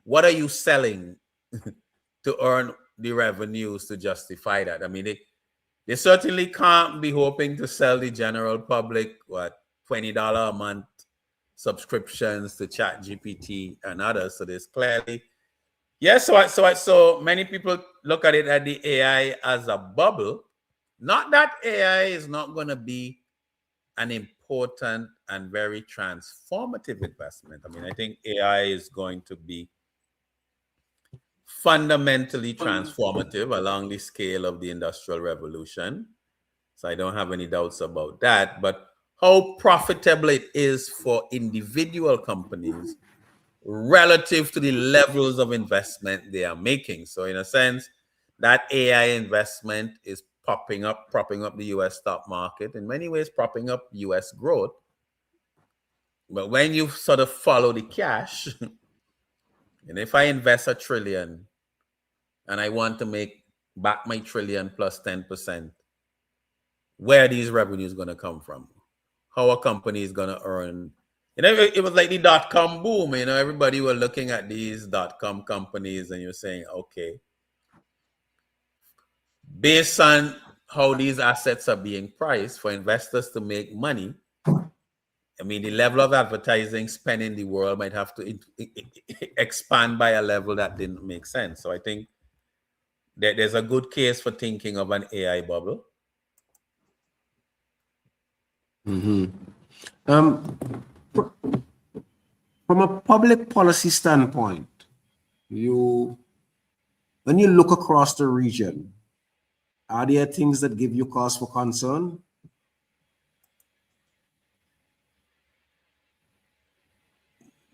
what are you selling to earn the revenues to justify that? I mean, they certainly can't be hoping to sell the general public, $20 a month subscriptions to ChatGPT and others. So there's clearly, so many people look at it at the AI as a bubble. Not that AI is not going to be an important and very transformative investment. I mean, I think AI is going to be fundamentally transformative along the scale of the Industrial Revolution. So I don't have any doubts about that. But how profitable it is for individual companies relative to the levels of investment they are making. So in a sense, that AI investment is propping up the US stock market, in many ways propping up US growth. But when you sort of follow the cash, and if I invest $1 trillion and I want to make back my trillion plus 10%, where are these revenues going to come from? How a company is going to earn? You know, it was like the dot-com boom. You know, everybody were looking at these dot-com companies and you're saying, okay, based on how these assets are being priced for investors to make money, I mean, the level of advertising spent in the world might have to expand by a level that didn't make sense. So I think that there's a good case for thinking of an AI bubble. From a public policy standpoint, when you look across the region, are there things that give you cause for concern?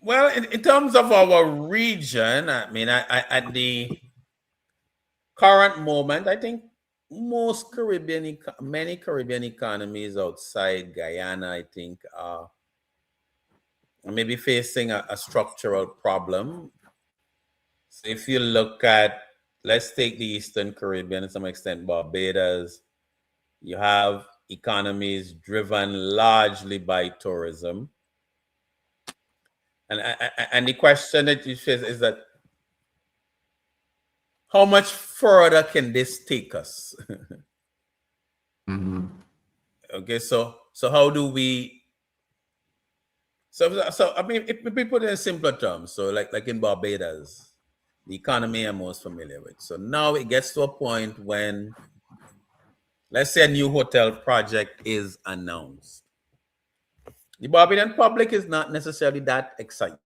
Well, in terms of our region, I mean, at the current moment, I think many Caribbean economies outside Guyana, I think, are maybe facing a structural problem. So if you look at, let's take the Eastern Caribbean, to some extent, Barbados, you have economies driven largely by tourism. And the question that you face is that how much further can this take us? Okay, so how do we? So I mean, if we put it in simpler terms, so like in Barbados, the economy I'm most familiar with. So now it gets to a point when, let's say, a new hotel project is announced. The Barbadian public is not necessarily that excited.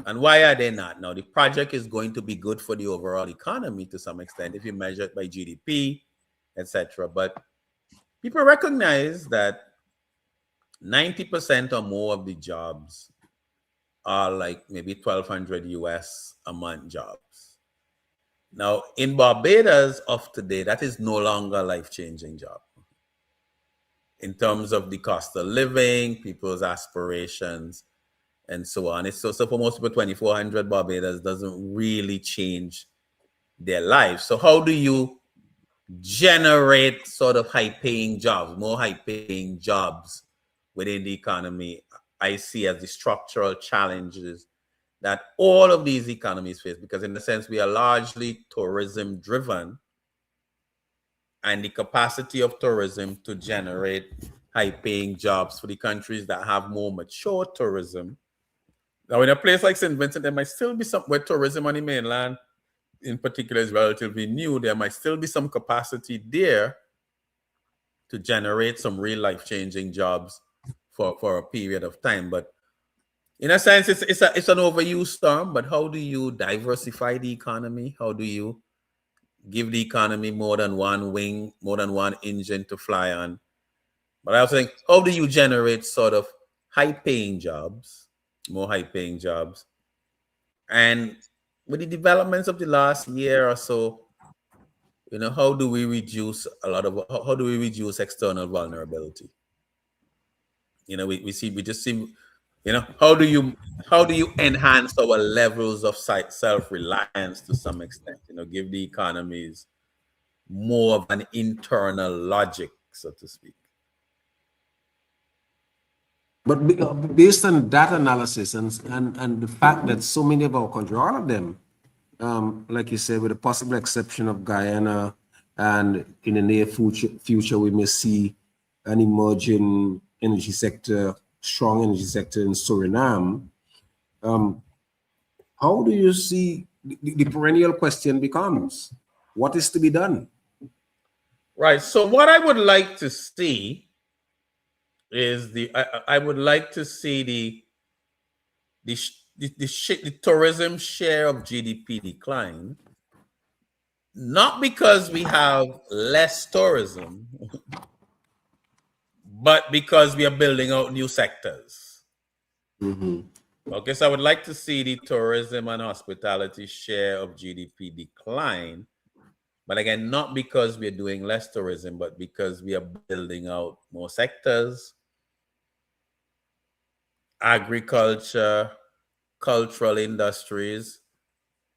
And why are they not? Now, the project is going to be good for the overall economy to some extent if you measure it by GDP, etc. But people recognize that 90% or more of the jobs are like maybe 1,200 US a month jobs. Now, in Barbados of today, that is no longer a life-changing job. In terms of the cost of living, people's aspirations, and so on. It's so for most people, 2,400 Barbados doesn't really change their life. So how do you generate sort of high-paying jobs, more high-paying jobs within the economy? I see as the structural challenges that all of these economies face, because in a sense, we are largely tourism-driven, and the capacity of tourism to generate high-paying jobs for the countries that have more mature tourism. Now, in a place like St. Vincent, there might still be some where tourism on the mainland, in particular, is relatively new. There might still be some capacity there to generate some real life-changing jobs for a period of time. But in a sense, it's an overused term. But how do you diversify the economy? How do you give the economy more than one wing, more than one engine to fly on? But I was saying, how do you generate sort of high-paying jobs, more high-paying jobs? And with the developments of the last year or so, you know, how do we reduce external vulnerability? You know, we just see, you know, how do you enhance our levels of self-reliance to some extent? You know, give the economies more of an internal logic, so to speak. But based on that analysis and the fact that so many of our countries, all of them, like you said, with the possible exception of Guyana, and in the near future, we may see an emerging energy sector, strong energy sector in Suriname. How do you see the perennial question becomes, what is to be done? Right. So what I would like to see is I would like to see the tourism share of GDP decline, not because we have less tourism, but because we are building out new sectors. Okay, so I would like to see the tourism and hospitality share of GDP decline, but again, not because we're doing less tourism, but because we are building out more sectors, agriculture, cultural industries.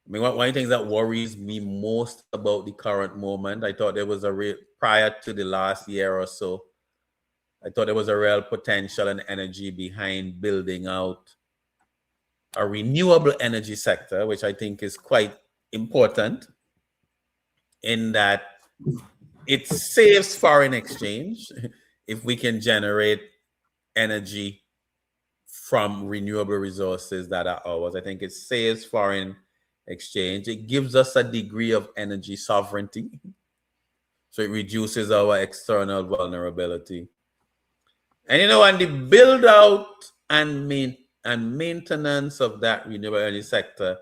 I mean, one of the things that worries me most about the current moment, I thought there was prior to the last year or so, I thought there was a real potential and energy behind building out a renewable energy sector, which I think is quite important in that it saves foreign exchange if we can generate energy from renewable resources that are ours. I think it saves foreign exchange. It gives us a degree of energy sovereignty. So it reduces our external vulnerability. And and the build out and maintenance of that renewable energy sector,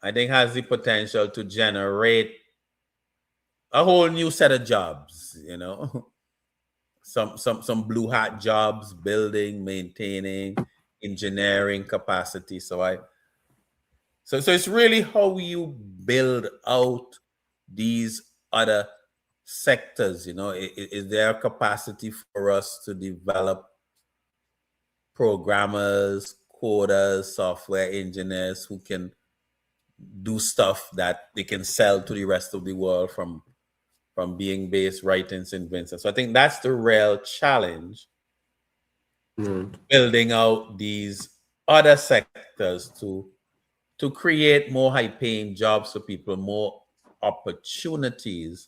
I think has the potential to generate a whole new set of jobs, some blue hat jobs, building, maintaining, engineering capacity. So it's really how you build out these other sectors. Is there a capacity for us to develop programmers, coders, software engineers who can do stuff that they can sell to the rest of the world from being based right in St. Vincent? So I think that's the real challenge, building out these other sectors to create more high-paying jobs for people, more opportunities,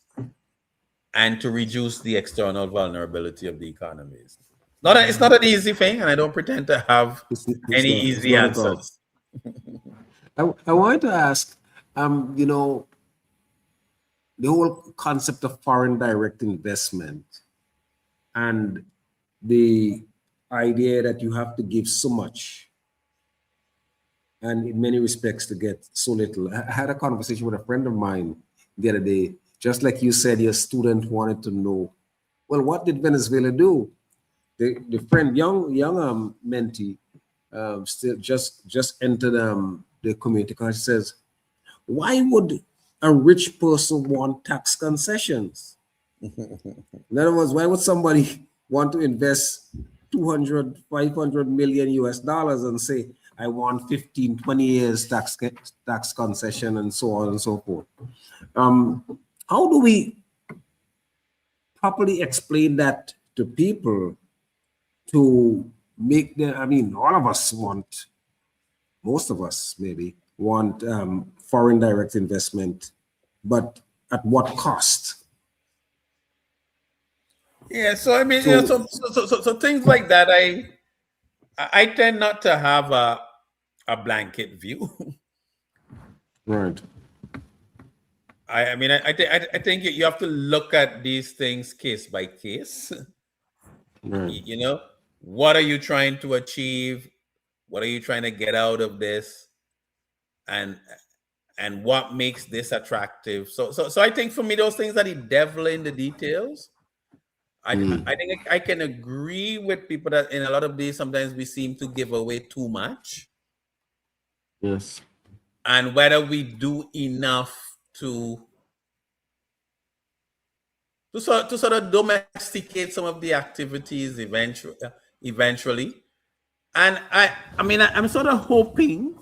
and to reduce the external vulnerability of the economies. It's not an easy thing, and I don't pretend to have any It's easy not at all. answers. I wanted to ask, the whole concept of foreign direct investment and the idea that you have to give so much and in many respects to get so little. I had a conversation with a friend of mine the other day, just like you said, your student wanted to know, well, what did Venezuela do? The friend, young mentee, still just entered the community college, says, why would a rich person want tax concessions? In other words, why would somebody want to invest 200, 500 million US dollars and say, I want 15, 20 years tax concession and so on and so forth? How do we properly explain that to people to make them, all of us want, most of us maybe, want foreign direct investment, but at what cost? Yeah, so I mean, so things like that, I tend not to have a blanket view. Right. I think you have to look at these things case by case. Right. What are you trying to achieve? What are you trying to get out of this? And what makes this attractive? So I think for me, those things are the devil in the details. I think I can agree with people that in a lot of these, sometimes we seem to give away too much. Yes. And whether we do enough to sort of domesticate some of the activities eventually. And I'm sort of hoping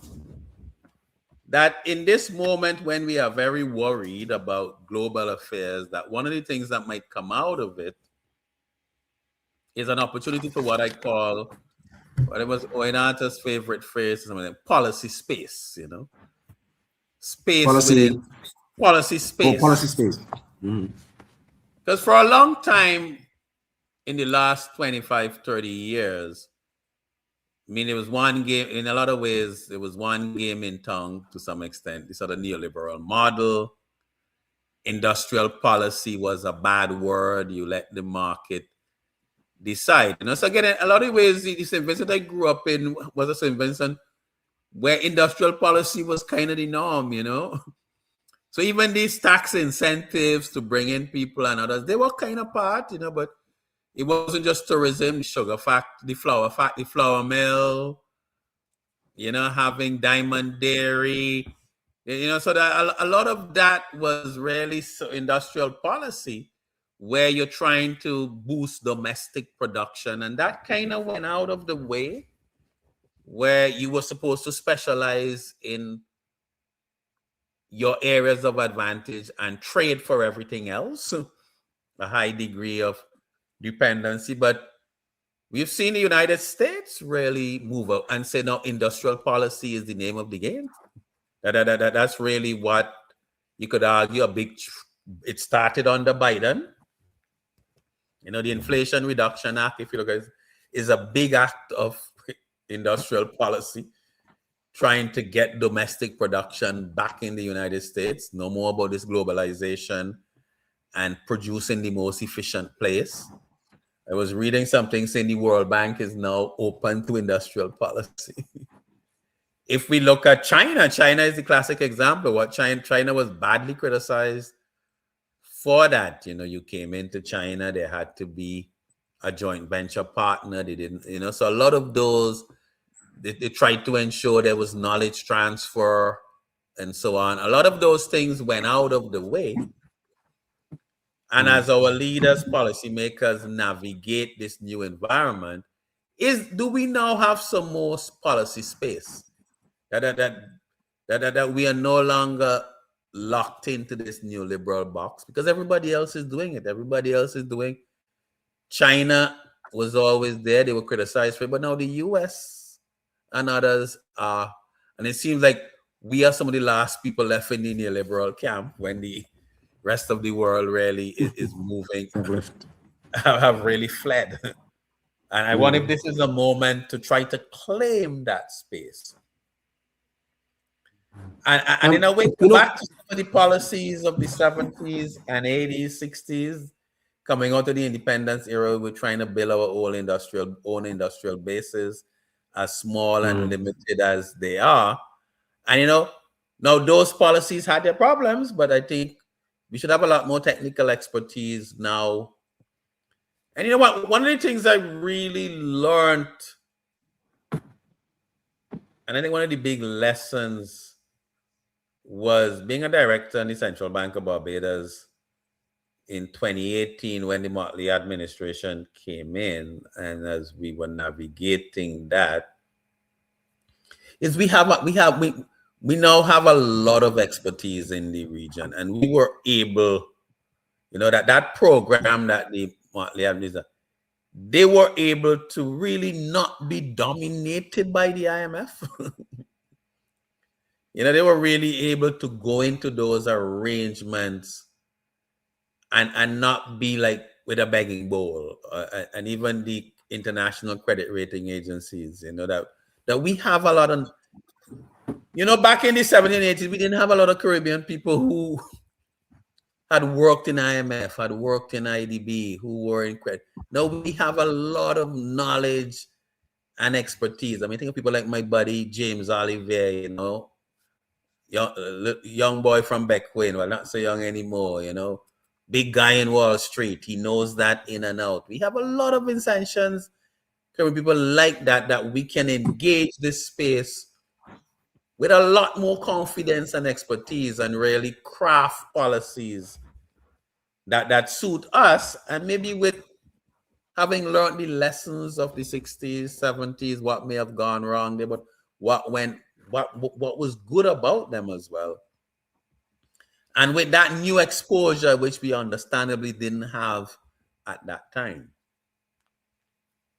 that in this moment when we are very worried about global affairs, that one of the things that might come out of it is an opportunity for what I call, what it was Oenata's favorite phrase, policy space, space Policy. policy space. Policy space. Because for a long time, in the last 25, 30 years, it was one game, in a lot of ways, it was one game in town to some extent, the sort of neoliberal model. Industrial policy was a bad word. You let the market decide. So again, a lot of ways, this Vincent I grew up in was a St. Vincent where industrial policy was kind of the norm, So even these tax incentives to bring in people and others, they were kind of part, but it wasn't just tourism, the sugar factory, the flour mill, having Diamond Dairy, so that a lot of that was really industrial policy where you're trying to boost domestic production. And that kind of went out of the way where you were supposed to specialize in your areas of advantage and trade for everything else, a high degree of dependency. But we've seen the United States really move up and say, no, industrial policy is the name of the game. That's really what you could argue it started under Biden. The Inflation Reduction Act, if you look at it, is a big act of industrial policy, trying to get domestic production back in the United States. No more about this globalization and producing the most efficient place. I was reading something saying the World Bank is now open to industrial policy. If we look at China, China is the classic example. What China was badly criticized for that. You came into China, there had to be a joint venture partner. They didn't, so a lot of those, they tried to ensure there was knowledge transfer and so on. A lot of those things went out of the way. And as our leaders, policymakers navigate this new environment, do we now have some more policy space that we are no longer locked into this neoliberal box because everybody else is doing it. Everybody else is doing. China was always there. They were criticized for it, but now the US and others are, and it seems like we are some of the last people left in the neoliberal camp when the rest of the world really is moving, have really fled. And I wonder if this is a moment to try to claim that space. And in a way, back to some of the policies of the 70s and 80s, 60s, coming out of the independence era, we're trying to build our own industrial bases, as small and limited as they are. And now those policies had their problems, but I think we should have a lot more technical expertise now. And you know what? One of the things I really learned, and I think one of the big lessons was being a director in the Central Bank of Barbados in 2018 when the Motley administration came in, and as we were navigating that, is we now have a lot of expertise in the region, and we were able, that program that the Motley administration, they were able to really not be dominated by the IMF. They were really able to go into those arrangements and not be like with a begging bowl. And even the international credit rating agencies, that we have a lot of, back in the 70s and 80s, we didn't have a lot of Caribbean people who had worked in IMF, had worked in IDB, who were in credit. Now we have a lot of knowledge and expertise. I mean, think of people like my buddy, James Olivier, young boy from Beckwin, well, not so young anymore, big guy in Wall Street. He knows that in and out. We have a lot of intentions, people like that we can engage this space with a lot more confidence and expertise and really craft policies that suit us, and maybe with having learned the lessons of the 60s, 70s, what may have gone wrong there, but what was good about them as well. And with that new exposure, which we understandably didn't have at that time.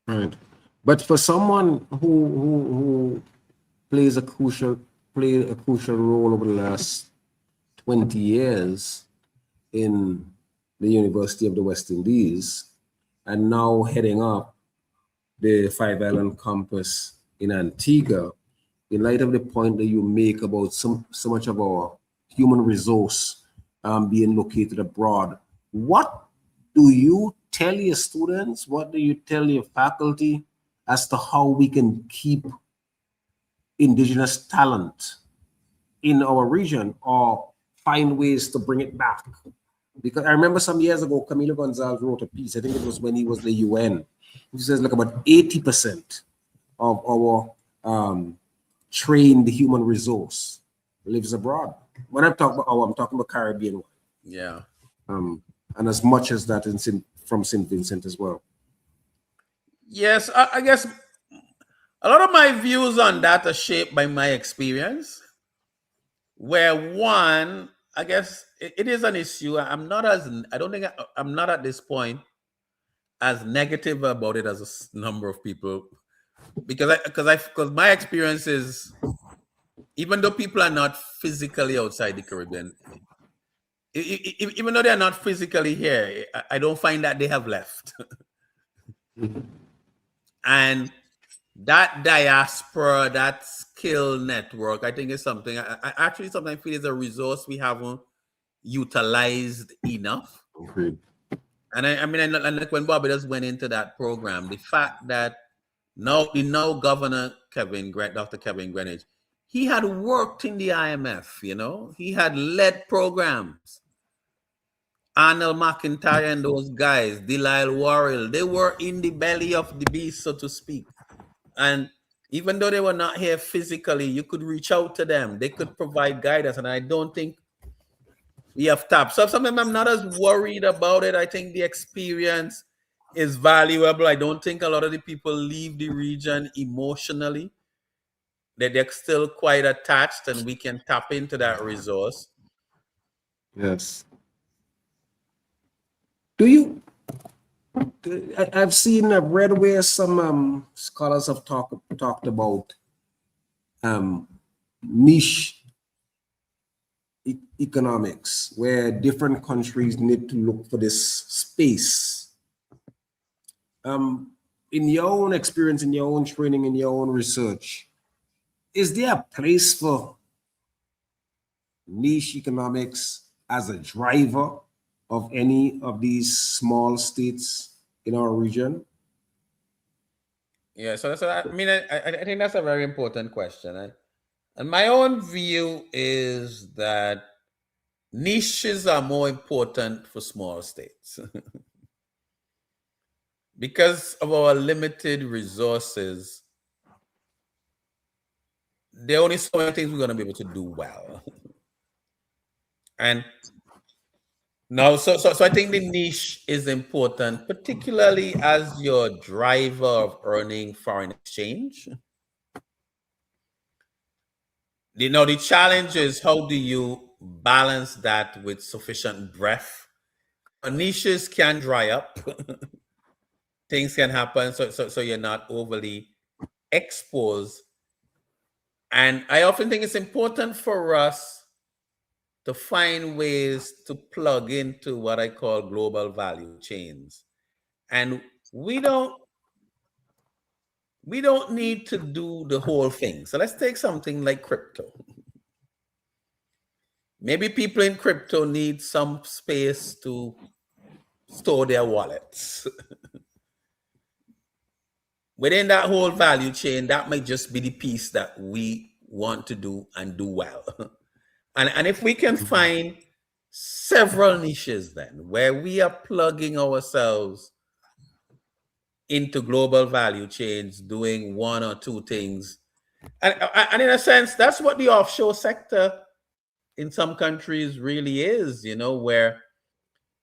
Right. But for someone who played a crucial role over the last 20 years in the University of the West Indies, and now heading up the Five Island campus in Antigua, in light of the point that you make about so much of our human resource being located abroad, what do you tell your students? What do you tell your faculty as to how we can keep indigenous talent in our region or find ways to bring it back? Because I remember some years ago, Camilo Gonzalez wrote a piece. I think it was when he was the UN. He says like about 80% of our trained human resource lives abroad. When I'm talking about I'm talking about Caribbean. Yeah. And as much as that from St. Vincent as well. Yes, I guess a lot of my views on that are shaped by my experience. Where one, I guess it is an issue. I don't think I'm not at this point as negative about it as a number of people, because my experience is, even though people are not physically outside the Caribbean, even though they're not physically here, I don't find that they have left. And that diaspora, that skill network, I think is something I actually sometimes feel is a resource we haven't utilized enough. Agreed. And I mean, and like when Bobby just went into that program, the fact that now the now governor Dr. Kevin Greenwich, he had worked in the IMF, he had led programs. Arnold McIntyre and those guys, Delisle Warrell, they were in the belly of the beast, so to speak. And even though they were not here physically, you could reach out to them. They could provide guidance. And I don't think we have tapped. So sometimes I'm not as worried about it. I think the experience is valuable. I don't think a lot of the people leave the region emotionally. That they're still quite attached, and we can tap into that resource. Yes. I've read where some scholars have talked about niche economics, where different countries need to look for this space. In your own experience, in your own training, in your own research, is there a place for niche economics as a driver of any of these small states in our region? Yeah, so I mean, I think that's a very important question. And my own view is that niches are more important for small states. Because of our limited resources, there are only so many things we're going to be able to do well. And no, so I think the niche is important, particularly as your driver of earning foreign exchange. The challenge is, how do you balance that with sufficient breadth? Niches can dry up. Things can happen, so you're not overly exposed. And I often think it's important for us to find ways to plug into what I call global value chains. And we don't need to do the whole thing. So let's take something like crypto. Maybe people in crypto need some space to store their wallets. Within that whole value chain, that might just be the piece that we want to do and do well. And if we can find several niches then where we are plugging ourselves into global value chains, doing one or two things, and in a sense, that's what the offshore sector in some countries really is, where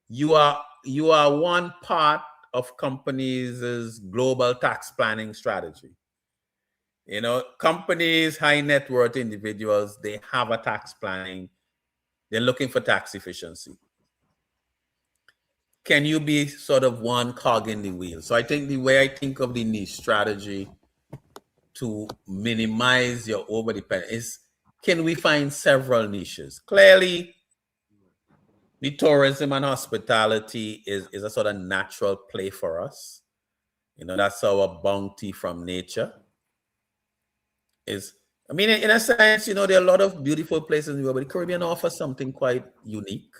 you are one part of companies' global tax planning strategy. Companies, high net worth individuals, they have a tax planning. They're looking for tax efficiency. Can you be sort of one cog in the wheel? So I think the way I think of the niche strategy to minimize your overdependence is, can we find several niches? Clearly, the tourism and hospitality is a sort of natural play for us. That's our bounty from nature. I mean, in a sense, there are a lot of beautiful places in the world, but the Caribbean offers something quite unique.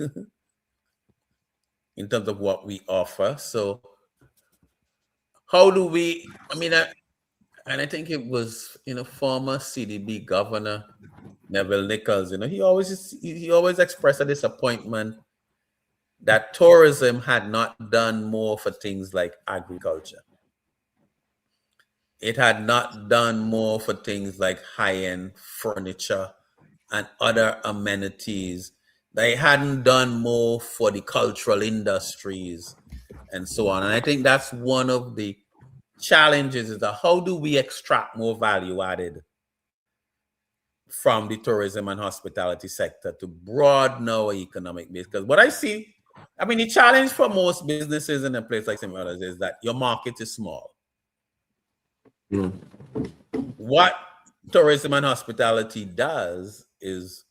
in terms of what we offer. So how do we, and I think it was, former CDB governor Neville Nichols, he always expressed a disappointment that tourism had not done more for things like agriculture. It had not done more for things like high-end furniture and other amenities. They hadn't done more for the cultural industries and so on. And I think that's one of the challenges, is that how do we extract more value added from the tourism and hospitality sector to broaden our economic base? Because what I see, the challenge for most businesses in a place like St. Mary's is that your market is small. Mm. What tourism and hospitality does is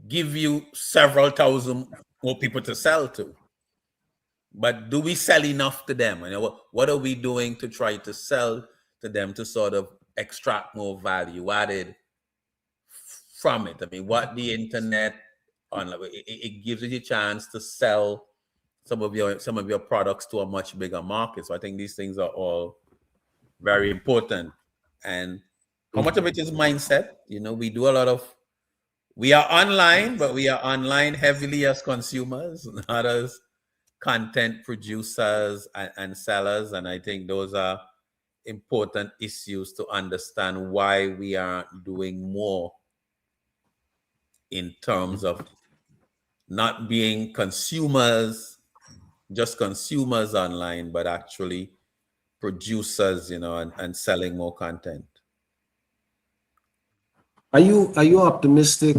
give you several thousand more people to sell to. But do we sell enough to them? What are we doing to try to sell to them to sort of extract more value added from it? What the internet it gives you a chance to sell some of your products to a much bigger market. So I think these things are all very important. And how much of it is mindset? We are online, but we are online heavily as consumers, not as content producers and sellers. And I think those are important issues to understand why we are doing more in terms of not being just consumers online, but actually producers, and selling more content. Are you optimistic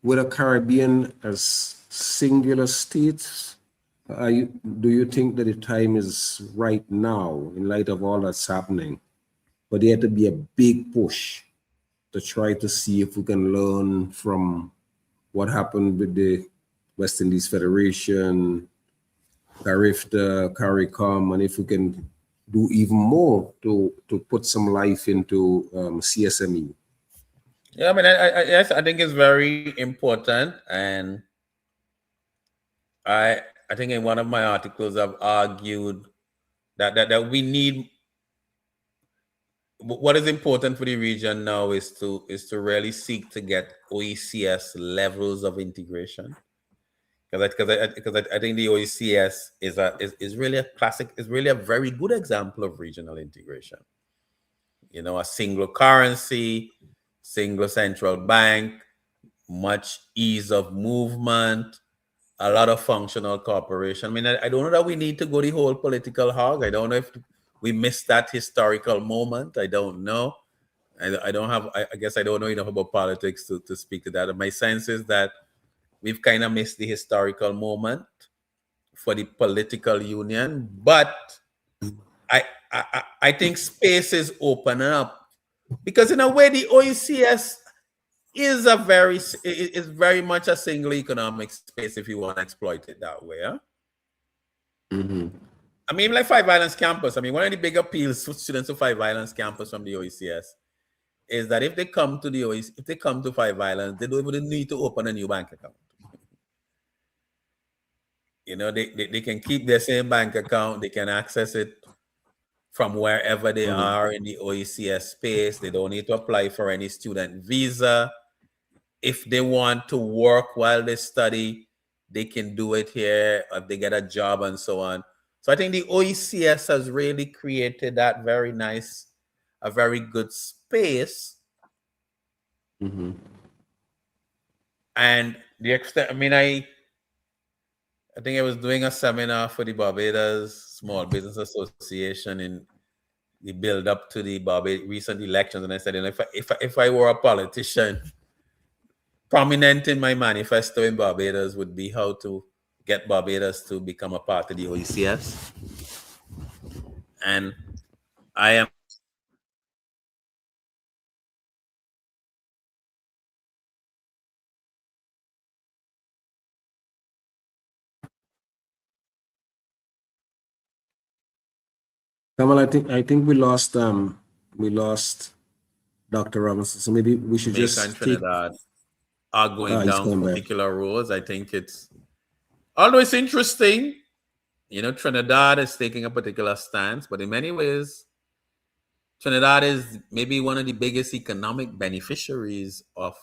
with a Caribbean as singular states? Do you think that the time is right now, in light of all that's happening, for there to be a big push to try to see if we can learn from what happened with the West Indies Federation, CARIFTA, CARICOM, and if we can do even more to put some life into CSME? Yeah, yes, I think it's very important. And I think in one of my articles, I've argued that we need, what is important for the region now is to really seek to get OECS levels of integration. Because I think the OECS is really a classic, is really a very good example of regional integration. A single currency, single central bank, much ease of movement, a lot of functional cooperation. I don't know that we need to go the whole political hog. I don't know if we missed that historical moment. I don't know. I guess I don't know enough about politics to speak to that. My sense is that we've kind of missed the historical moment for the political union, but I think space is opening up, because in a way the OECS is very much a single economic space, if you want to exploit it that way. Huh? Mm-hmm. Like Five Islands campus. One of the big appeals for students to Five Islands campus from the OECS is that if they come to Five Islands, they don't even need to open a new bank account. They can keep their same bank account. They can access it from wherever they are in the OECS space. They don't need to apply for any student visa. If they want to work while they study, they can do it here, if they get a job and so on. So I think the OECS has really created that a very good space. Mm-hmm. And the extent, I think I was doing a seminar for the Barbados Small Business Association in the build up to the recent elections, and I said, if I were a politician, prominent in my manifesto in Barbados would be how to get Barbados to become a part of the OECS. And I am Kamal, I think we lost Dr. Robinson. So maybe we should Jamaica just and Trinidad. are going He's down going back. particular roads. I think it's always interesting. Trinidad is taking a particular stance, but in many ways, Trinidad is maybe one of the biggest economic beneficiaries of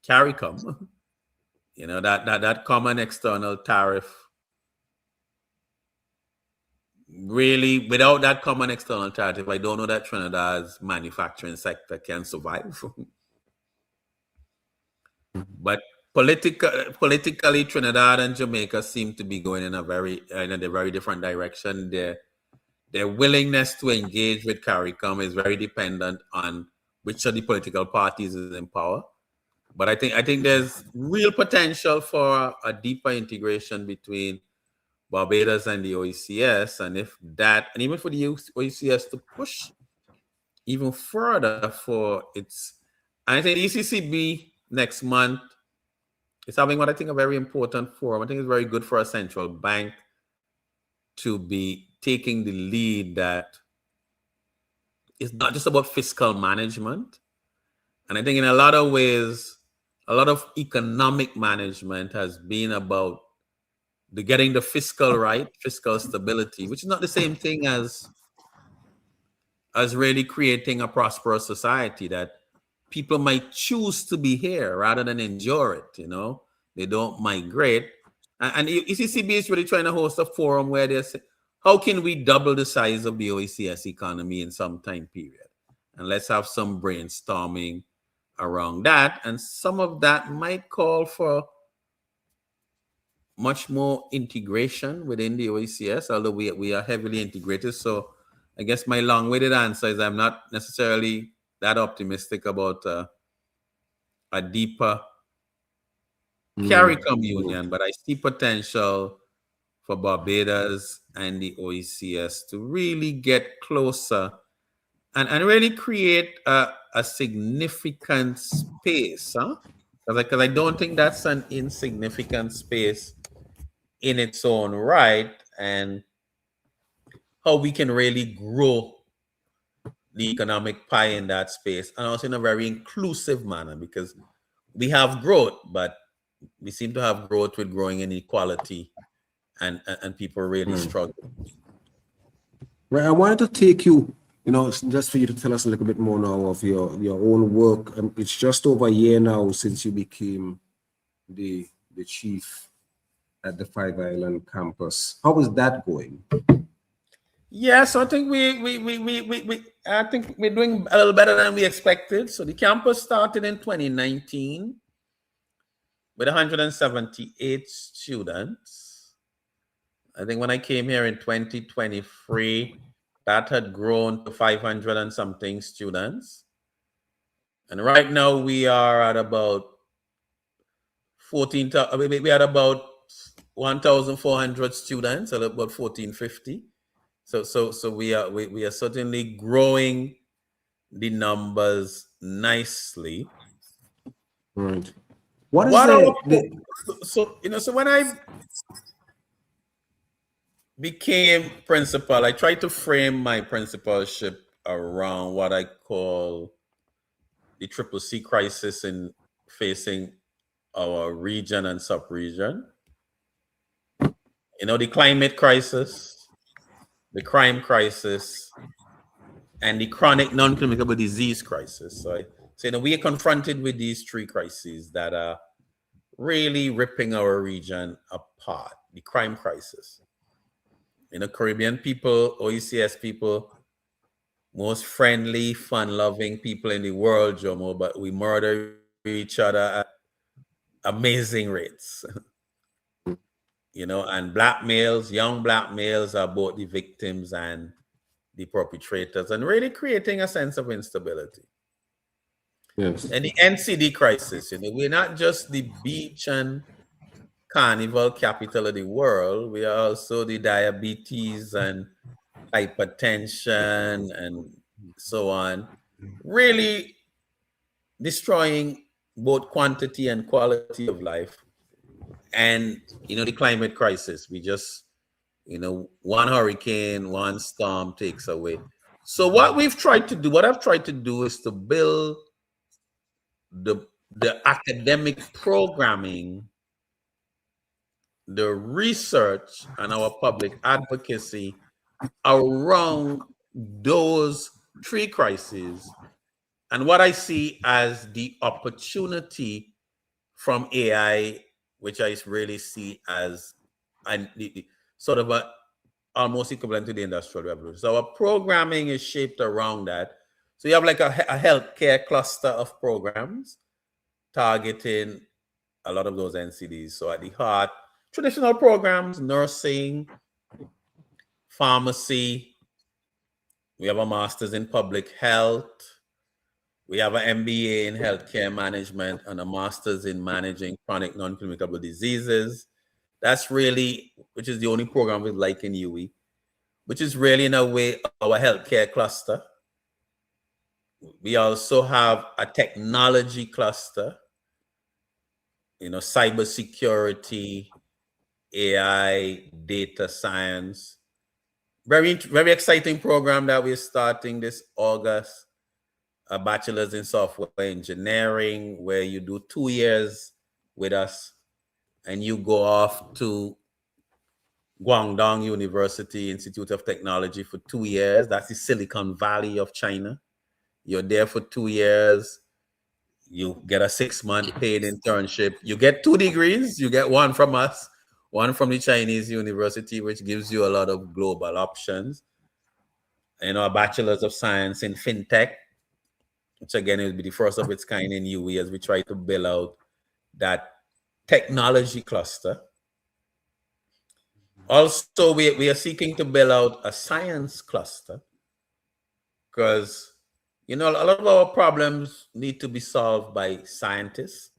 CARICOM. That common external tariff. Really, without that common external tariff, I don't know that Trinidad's manufacturing sector can survive. But politically, Trinidad and Jamaica seem to be going in a very different direction. Their willingness to engage with CARICOM is very dependent on which of the political parties is in power. But I think there's real potential for a deeper integration between Barbados and the OECS, and even for the OECS to push even further for its, and I think the ECCB next month is having what I think a very important forum. I think it's very good for a central bank to be taking the lead that it's not just about fiscal management. And I think in a lot of ways, a lot of economic management has been about getting the fiscal right, fiscal stability, which is not the same thing as really creating a prosperous society that people might choose to be here rather than endure it. They don't migrate. And ECCB is really trying to host a forum where they say, how can we double the size of the OECS economy in some time period? And let's have some brainstorming around that. And some of that might call for much more integration within the OECS, although we are heavily integrated. So I guess my long-winded answer is I'm not necessarily that optimistic about a deeper CARICOM union, but I see potential for Barbados and the OECS to really get closer and really create a significant space, because I don't think that's an insignificant space in its own right, and how we can really grow the economic pie in that space, and also in a very inclusive manner, because we have growth, but we seem to have growth with growing inequality, and people really struggle. Right, I wanted to take you, just for you to tell us a little bit more now of your own work. It's just over a year now since you became the chief at the Five Island campus. How is that going? Yeah, so I think I think we're doing a little better than we expected. So the campus started in 2019 with 178 students. I think when I came here in 2023, that had grown to 500 and something students. And right now we are at about 14,000. We had about 1,400 students, at about 1,450. So we are certainly growing the numbers nicely. Right. What is so when I became principal, I tried to frame my principalship around what I call the CCC crisis in facing our region and sub-region. The climate crisis, the crime crisis, and the chronic non-communicable disease crisis. So we are confronted with these three crises that are really ripping our region apart. The crime crisis. Caribbean people, OECS people, most friendly, fun-loving people in the world, Jomo, but we murder each other at amazing rates. And young black males are both the victims and the perpetrators, and really creating a sense of instability. Yes. And the NCD crisis, we're not just the beach and carnival capital of the world, we are also the diabetes and hypertension and so on, really destroying both quantity and quality of life. And the climate crisis, we just one hurricane, one storm takes away. So what I've tried to do is to build the the academic programming, the research, and our public advocacy around those three crises, and what I see as the opportunity from AI, which I really see as sort of a almost equivalent to the industrial revolution. So our programming is shaped around that. So you have like a healthcare cluster of programs targeting a lot of those NCDs. So at the heart, traditional programs, nursing, pharmacy. We have a master's in public health. We have an MBA in healthcare management and a master's in managing chronic non-communicable diseases. That's really, which is the only program with like in UE, which is really in a way our healthcare cluster. We also have a technology cluster, cybersecurity, AI, data science. Very exciting program that we're starting this August. A bachelor's in software engineering, where you do 2 years with us and you go off to Guangdong University Institute of Technology for 2 years. That's the Silicon Valley of China. You're there for 2 years. You get a 6-month paid internship. You get 2 degrees. You get one from us, one from the Chinese university, which gives you a lot of global options. A bachelor's of science in fintech, which again will be the first of its kind in UE as we try to build out that technology cluster. Also, we are seeking to build out a science cluster because, a lot of our problems need to be solved by scientists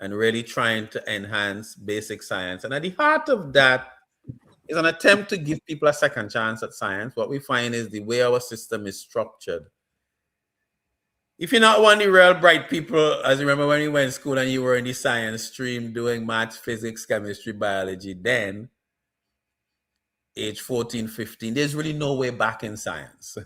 and really trying to enhance basic science. And at the heart of that is an attempt to give people a second chance at science. What we find is the way our system is structured. If you're not one of the real bright people, as you remember when you went to school and you were in the science stream doing math, physics, chemistry, biology, then age 14, 15, there's really no way back in science.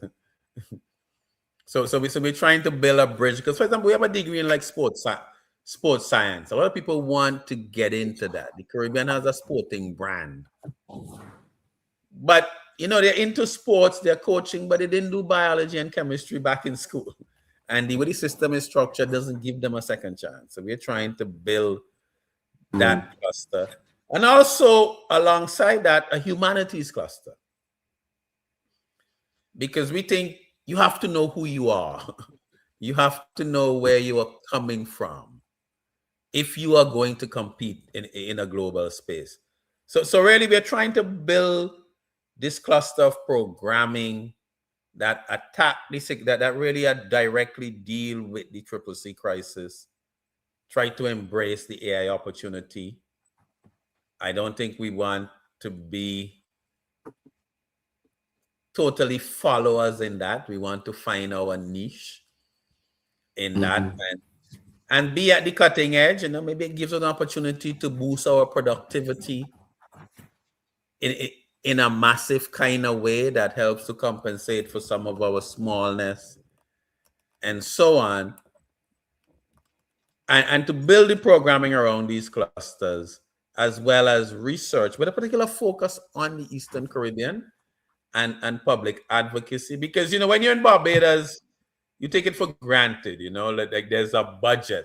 So we're trying to build a bridge because, for example, we have a degree in like sports science. A lot of people want to get into that. The Caribbean has a sporting brand. But, they're into sports, they're coaching, but they didn't do biology and chemistry back in school. And the way the system is structured doesn't give them a second chance. So we're trying to build that cluster. And also, alongside that, a humanities cluster. Because we think you have to know who you are. You have to know where you are coming from if you are going to compete in a global space. So really, we're trying to build this cluster of programming that attack that really directly deal with the CCC crisis, try to embrace the AI opportunity. I don't think we want to be totally followers in that. We want to find our niche in that and be at the cutting edge. Maybe it gives us an opportunity to boost our productivity in a massive kind of way that helps to compensate for some of our smallness and so on. And to build the programming around these clusters, as well as research with a particular focus on the Eastern Caribbean and public advocacy. Because, when you're in Barbados, you take it for granted, like there's a budget.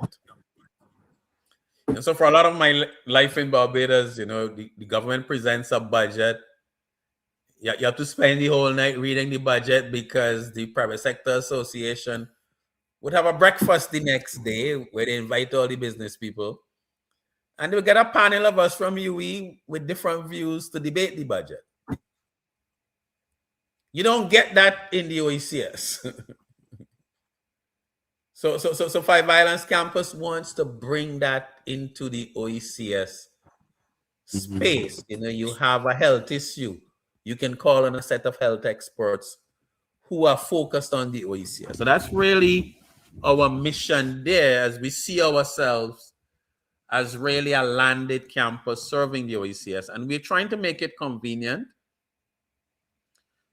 And so for a lot of my life in Barbados, the government presents a budget. You have to spend the whole night reading the budget because the Private Sector Association would have a breakfast the next day where they invite all the business people. And they'll get a panel of us from UE with different views to debate the budget. You don't get that in the OECS. So Five Islands Campus wants to bring that into the OECS space. You have a health issue. You can call on a set of health experts who are focused on the OECS. So that's really our mission there, as we see ourselves as really a landed campus serving the OECS. And we're trying to make it convenient.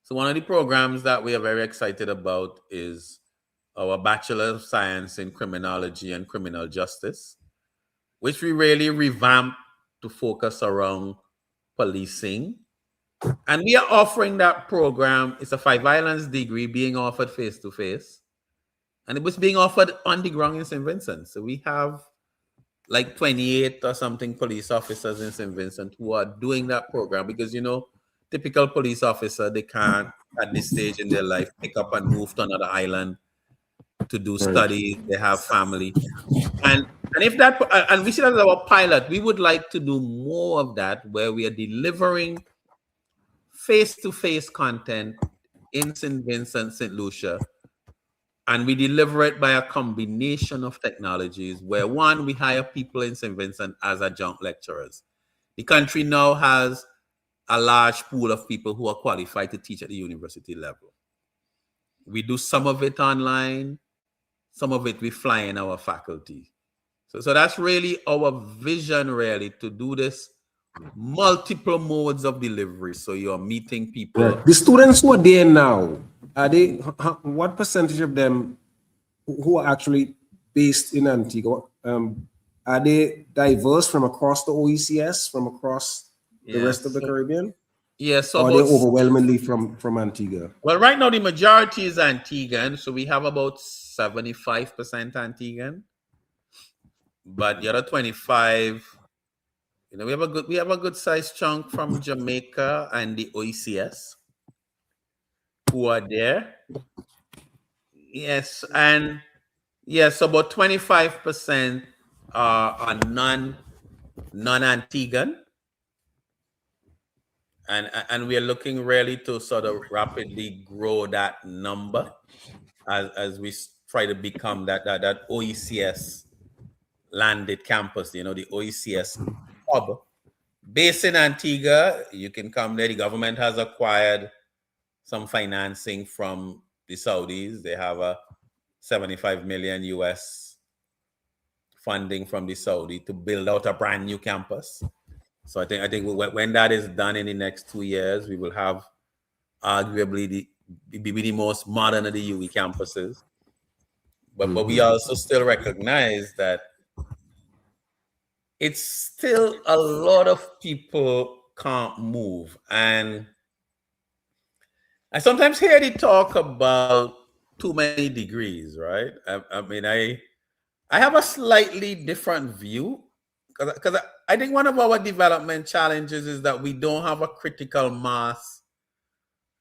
So one of the programs that we are very excited about is our Bachelor of Science in Criminology and Criminal Justice, which we really revamped to focus around policing. And we are offering that program. It's a 5 islands degree being offered face-to-face. And it was being offered on the ground in St. Vincent. So we have like 28 or something police officers in St. Vincent who are doing that program because, typical police officer, they can't at this stage in their life pick up and move to another island to do studies. They have family. And if that, and we see that as our pilot, we would like to do more of that where we are delivering face-to-face content in St. Vincent, St. Lucia. And we deliver it by a combination of technologies where, one, we hire people in St. Vincent as adjunct lecturers. The country now has a large pool of people who are qualified to teach at the university level. We do some of it online, some of it we fly in our faculty. So that's really our vision, really, to do this multiple modes of delivery. So you're meeting people. Right. The students who are there now, are they, what percentage of them who are actually based in Antigua, are they diverse from across the OECS, from across the rest of the Caribbean? Yes. Or are they overwhelmingly from Antigua? Well, right now the majority is Antiguan, so we have about 75% Antiguan. But the other 25, we have a good sized chunk from Jamaica and the OECS who are there. Yes, and yes, about 25% are non-Antiguan. And we are looking really to sort of rapidly grow that number as we try to become that OECS landed campus, the OECS hub. Based in Antigua, you can come there. The government has acquired some financing from the Saudis. They have a 75 million US funding from the Saudi to build out a brand new campus. So I think when that is done in the next 2 years, we will have arguably the most modern of the UE campuses. But we also still recognize that it's still a lot of people can't move. And I sometimes hear the talk about too many degrees, right? I mean, I have a slightly different view because I think one of our development challenges is that we don't have a critical mass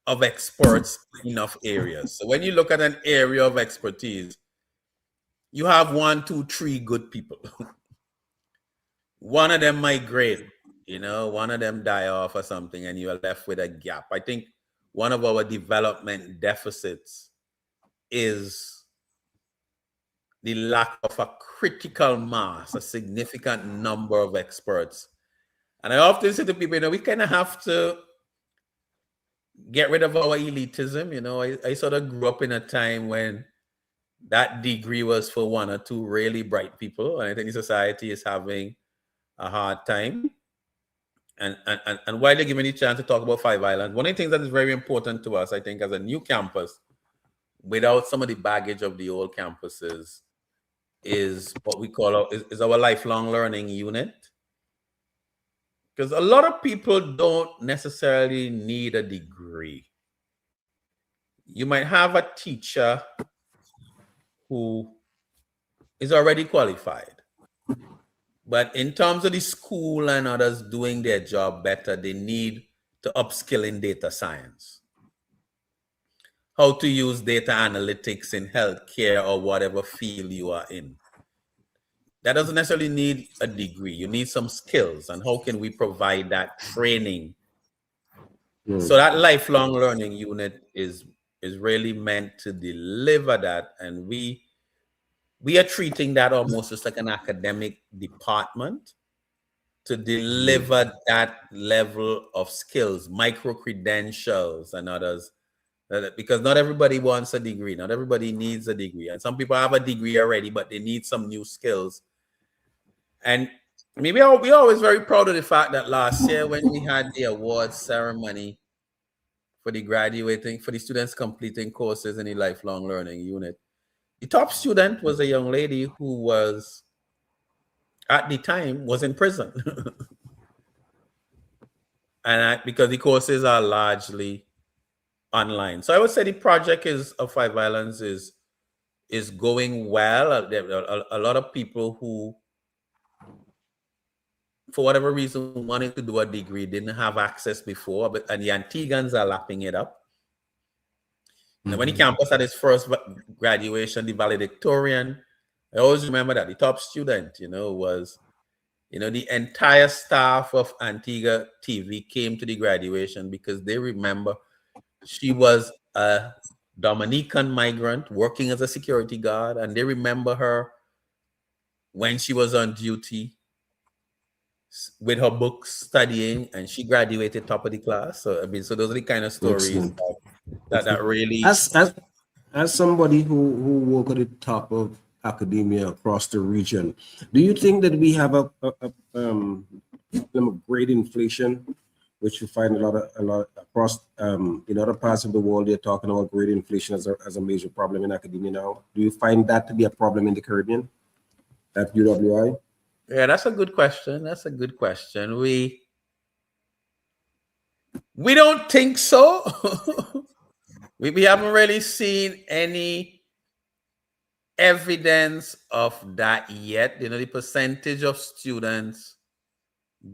of experts in enough areas. So when you look at an area of expertise, you have 1, 2, 3 good people. One of them migrate, one of them die off or something, and you are left with a gap. I think one of our development deficits is the lack of a critical mass, a significant number of experts. And I often say to people, we kind of have to get rid of our elitism. I sort of grew up in a time when that degree was for 1 or 2 really bright people. And I think the society is having a hard time. And while they're giving me the chance to talk about 5 Islands, one of the things that is very important to us, I think, as a new campus, without some of the baggage of the old campuses, is what we call is our lifelong learning unit. Because a lot of people don't necessarily need a degree. You might have a teacher who is already qualified. But in terms of the school and others doing their job better, they need to upskill in data science. How to use data analytics in healthcare or whatever field you are in. That doesn't necessarily need a degree. You need some skills. And how can we provide that training? So that lifelong learning unit is really meant to deliver that. And we are treating that almost just like an academic department to deliver that level of skills, micro-credentials and others. Because not everybody wants a degree. Not everybody needs a degree. And some people have a degree already, but they need some new skills. And maybe we're always very proud of the fact that last year when we had the awards ceremony for the students completing courses in the lifelong learning unit, The top student was a young lady who was, at the time, was in prison. And because the courses are largely online. So I would say the project of Five Islands is going well. There are a lot of people who, for whatever reason, wanted to do a degree, didn't have access before, and the Antiguans are lapping it up. And when the campus had its first graduation, the valedictorian, I always remember that the top student, was, the entire staff of Antigua TV came to the graduation because they remember she was a Dominican migrant working as a security guard, and they remember her when she was on duty with her books studying, and she graduated top of the class. So so those are the kind of stories that really. As somebody who work at the top of academia across the region, do you think that we have a grade inflation, which you find a lot across in other parts of the world? They're talking about grade inflation as a major problem in academia now. Do you find that to be a problem in the Caribbean at UWI? Yeah, that's a good question. That's a good question. We don't think so. we haven't really seen any evidence of that yet. The percentage of students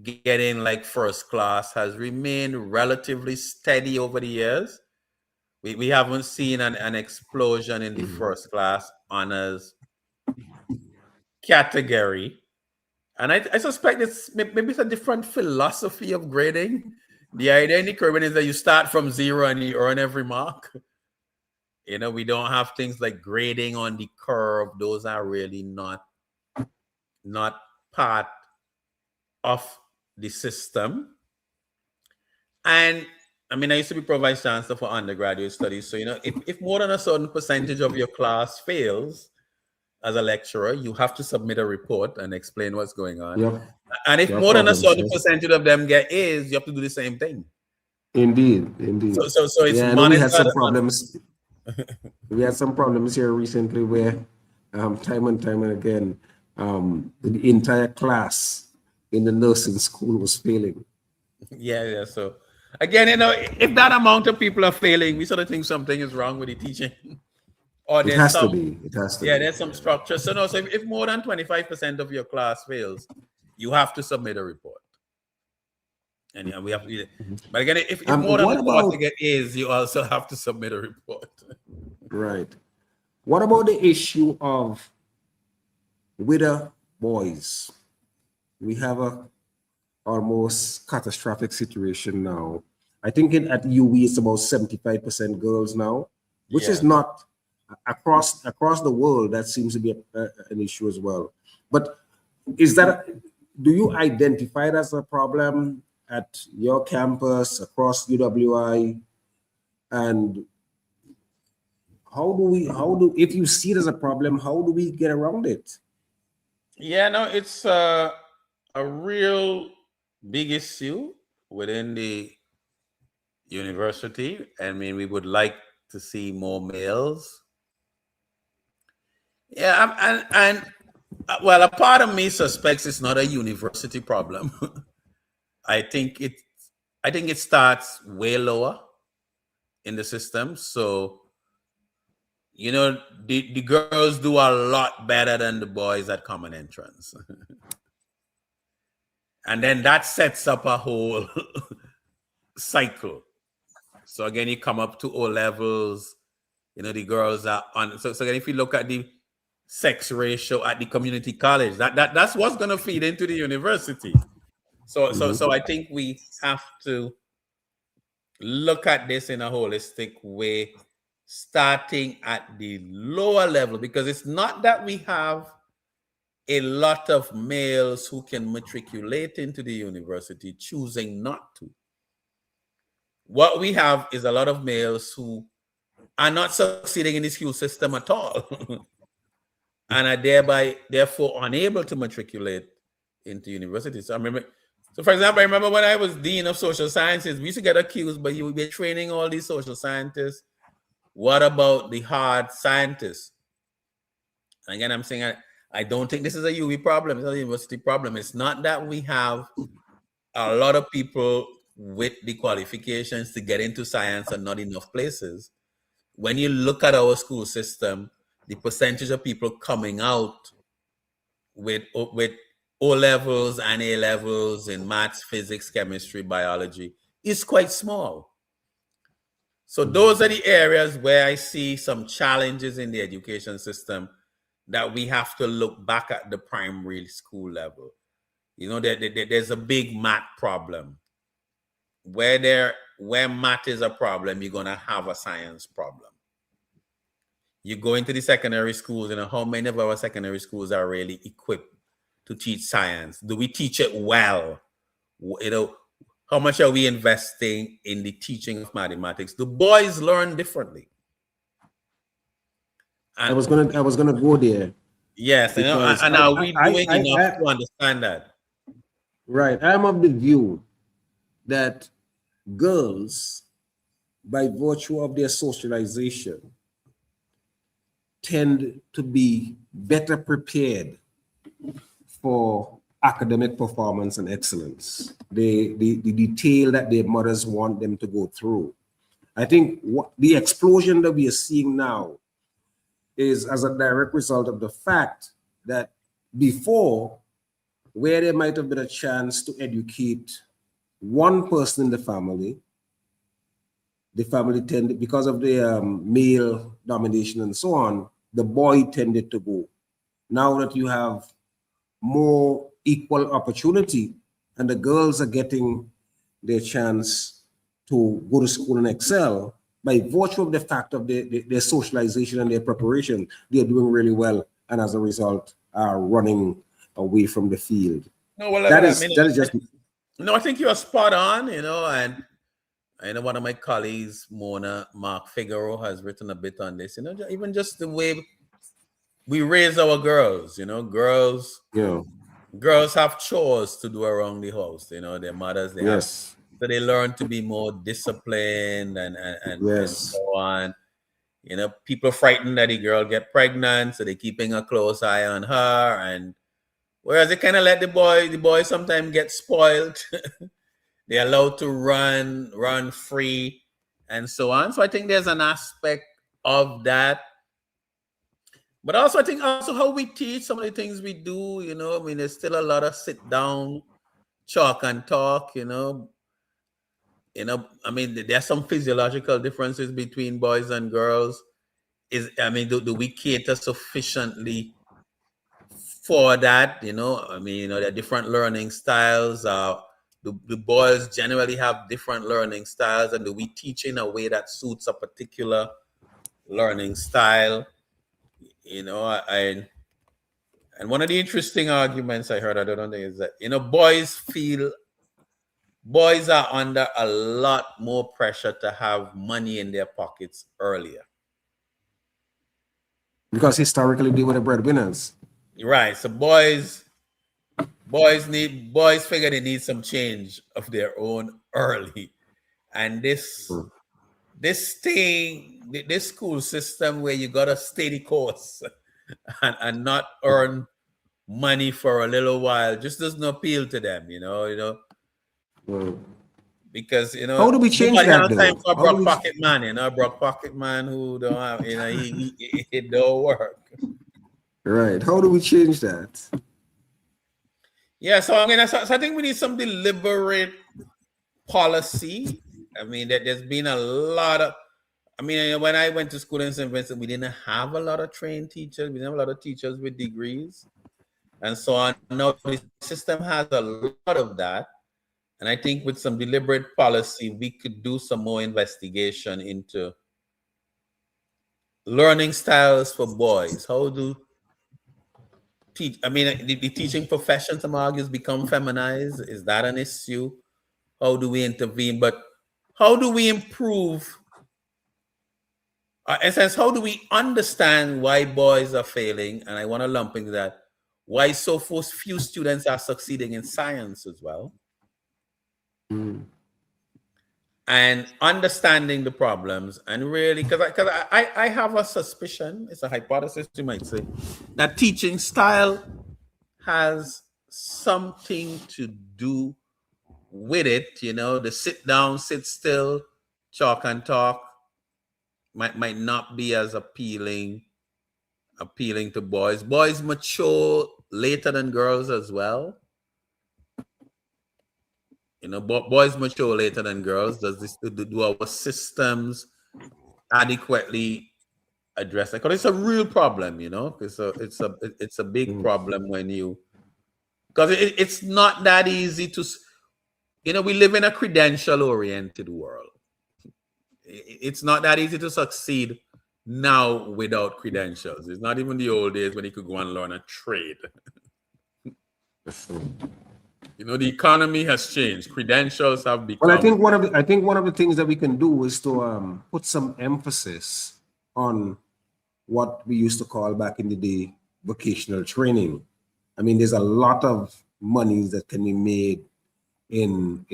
getting like first class has remained relatively steady over the years. We haven't seen an explosion in the first class honors category. And I suspect maybe it's a different philosophy of grading. The idea in the Caribbean is that you start from zero and you earn every mark. We don't have things like grading on the curve. Those are really not part of the system. And I used to be Pro-Vice Chancellor for undergraduate studies. So, if more than a certain percentage of your class fails as a lecturer, you have to submit a report and explain what's going on. Yep. And if more than a certain percentage of them get A's, you have to do the same thing. Indeed. So it's we had some problems. We had some problems here recently where time and time again, the entire class in the nursing school was failing. Yeah. So again, if that amount of people are failing, we sort of think something is wrong with the teaching. Or it has to be. There's some structure. So if more than 25% of your class fails, you have to submit a report. And we have to. But again, if more than a quarter get A's, you also have to submit a report. Right. What about the issue of widow boys? We have a almost catastrophic situation now. I think at UE it's about 75% girls now, which is not across the world. That seems to be an issue as well. But do you identify it as a problem at your campus across UWI? And if you see it as a problem, how do we get around it? Yeah, no, it's a real big issue within the university. We would like to see more males. Yeah, and a part of me suspects it's not a university problem. I think it starts way lower in the system. So, the girls do a lot better than the boys at common entrance. And then that sets up a whole cycle. So again, you come up to O levels, the girls are on. So again, if you look at the sex ratio at the community college, that's what's going to feed into the university. So I think we have to look at this in a holistic way, starting at the lower level, because it's not that we have a lot of males who can matriculate into the university choosing not to. What we have is a lot of males who are not succeeding in the school system at all and are therefore unable to matriculate into university. So for example, I remember when I was dean of social sciences, we used to get accused, but you would be training all these social scientists. What about the hard scientists? Again, I'm saying I don't think this is a UWI problem. It's a university problem. It's not that we have a lot of people with the qualifications to get into science and not enough places. When you look at our school system, the percentage of people coming out with O levels and A levels in maths, physics, chemistry, biology is quite small. So those are the areas where I see some challenges in the education system that we have to look back at the primary school level. You know, there's a big math problem. Where math is a problem, you're gonna have a science problem. You go into the secondary schools, you know, how many of our secondary schools are really equipped to teach science? Do we teach it well? You know, how much are we investing in the teaching of mathematics? The boys learn differently. And I was gonna go there. Yes, you know, and are we doing enough to understand that? Right. I'm of the view that girls, by virtue of their socialization, tend to be better prepared for academic performance and excellence. The detail that their mothers want them to go through. I think the explosion that we are seeing now is as a direct result of the fact that before, where there might have been a chance to educate one person in the family tended, because of the male domination and so on, the boy tended to go. Now that you have more equal opportunity and the girls are getting their chance to go to school and excel, by virtue of the fact of their socialization and their preparation, they're doing really well, and as a result are running away from the field. No, well, that is just... No, I think you're spot on, you know, and I know one of my colleagues, Mark Figaro, has written a bit on this, you know, even just the way we raise our girls, you know, girls have chores to do around the house, you know, their mothers, so they learn to be more disciplined and so on. You know, people frightened that the girl get pregnant, so they're keeping a close eye on her, and whereas they kind of let the boy sometimes get spoiled. They're allowed to run free, and so on. So I think there's an aspect of that. But also, I think also how we teach, some of the things we do, you know, I mean, there's still a lot of sit down, chalk and talk, you know. I mean, there's some physiological differences between boys and girls. Do we cater sufficiently for that? You know, I mean, you know, there are different learning styles. The boys generally have different learning styles, and do we teach in a way that suits a particular learning style? You know, and one of the interesting arguments I heard, I don't know, is that, you know, boys are under a lot more pressure to have money in their pockets earlier. Because historically they were the breadwinners. Right. So boys figure they need some change of their own early. And this school system where you got to stay the course and not earn money for a little while just doesn't appeal to them, you know. Because, you know, how do we change that though? Time for broke pocket man, you know, broke pocket man who don't have, you know, it don't work. Right. How do we change that? Yeah, so I mean, so I think we need some deliberate policy. I mean, that there's been a lot of, I mean, when I went to school in St. Vincent, we didn't have a lot of trained teachers. We didn't have a lot of teachers with degrees. And so on. Now the system has a lot of that. And I think with some deliberate policy, we could do some more investigation into learning styles for boys. How do teach? I mean, the teaching profession, some argues, become feminized. Is that an issue? How do we intervene? But how do we improve? In a sense, how do we understand why boys are failing? And I want to lump into that. Why so few students are succeeding in science as well? and understanding the problems, and really, because I have a suspicion, it's a hypothesis you might say, that teaching style has something to do with it. The sit down, sit still, chalk and talk might not be as appealing to boys. Boys mature later than girls as well. Boys mature later than girls. Do our systems adequately address it? Because it's a real problem. It's a big problem when because it's not that easy to. We live in a credential oriented world. It's not that easy to succeed now without credentials. It's not even the old days when you could go and learn a trade. The economy has changed. Credentials have become. Well, I think one of the things that we can do is to put some emphasis on what we used to call back in the day vocational training. I mean, there's a lot of money that can be made in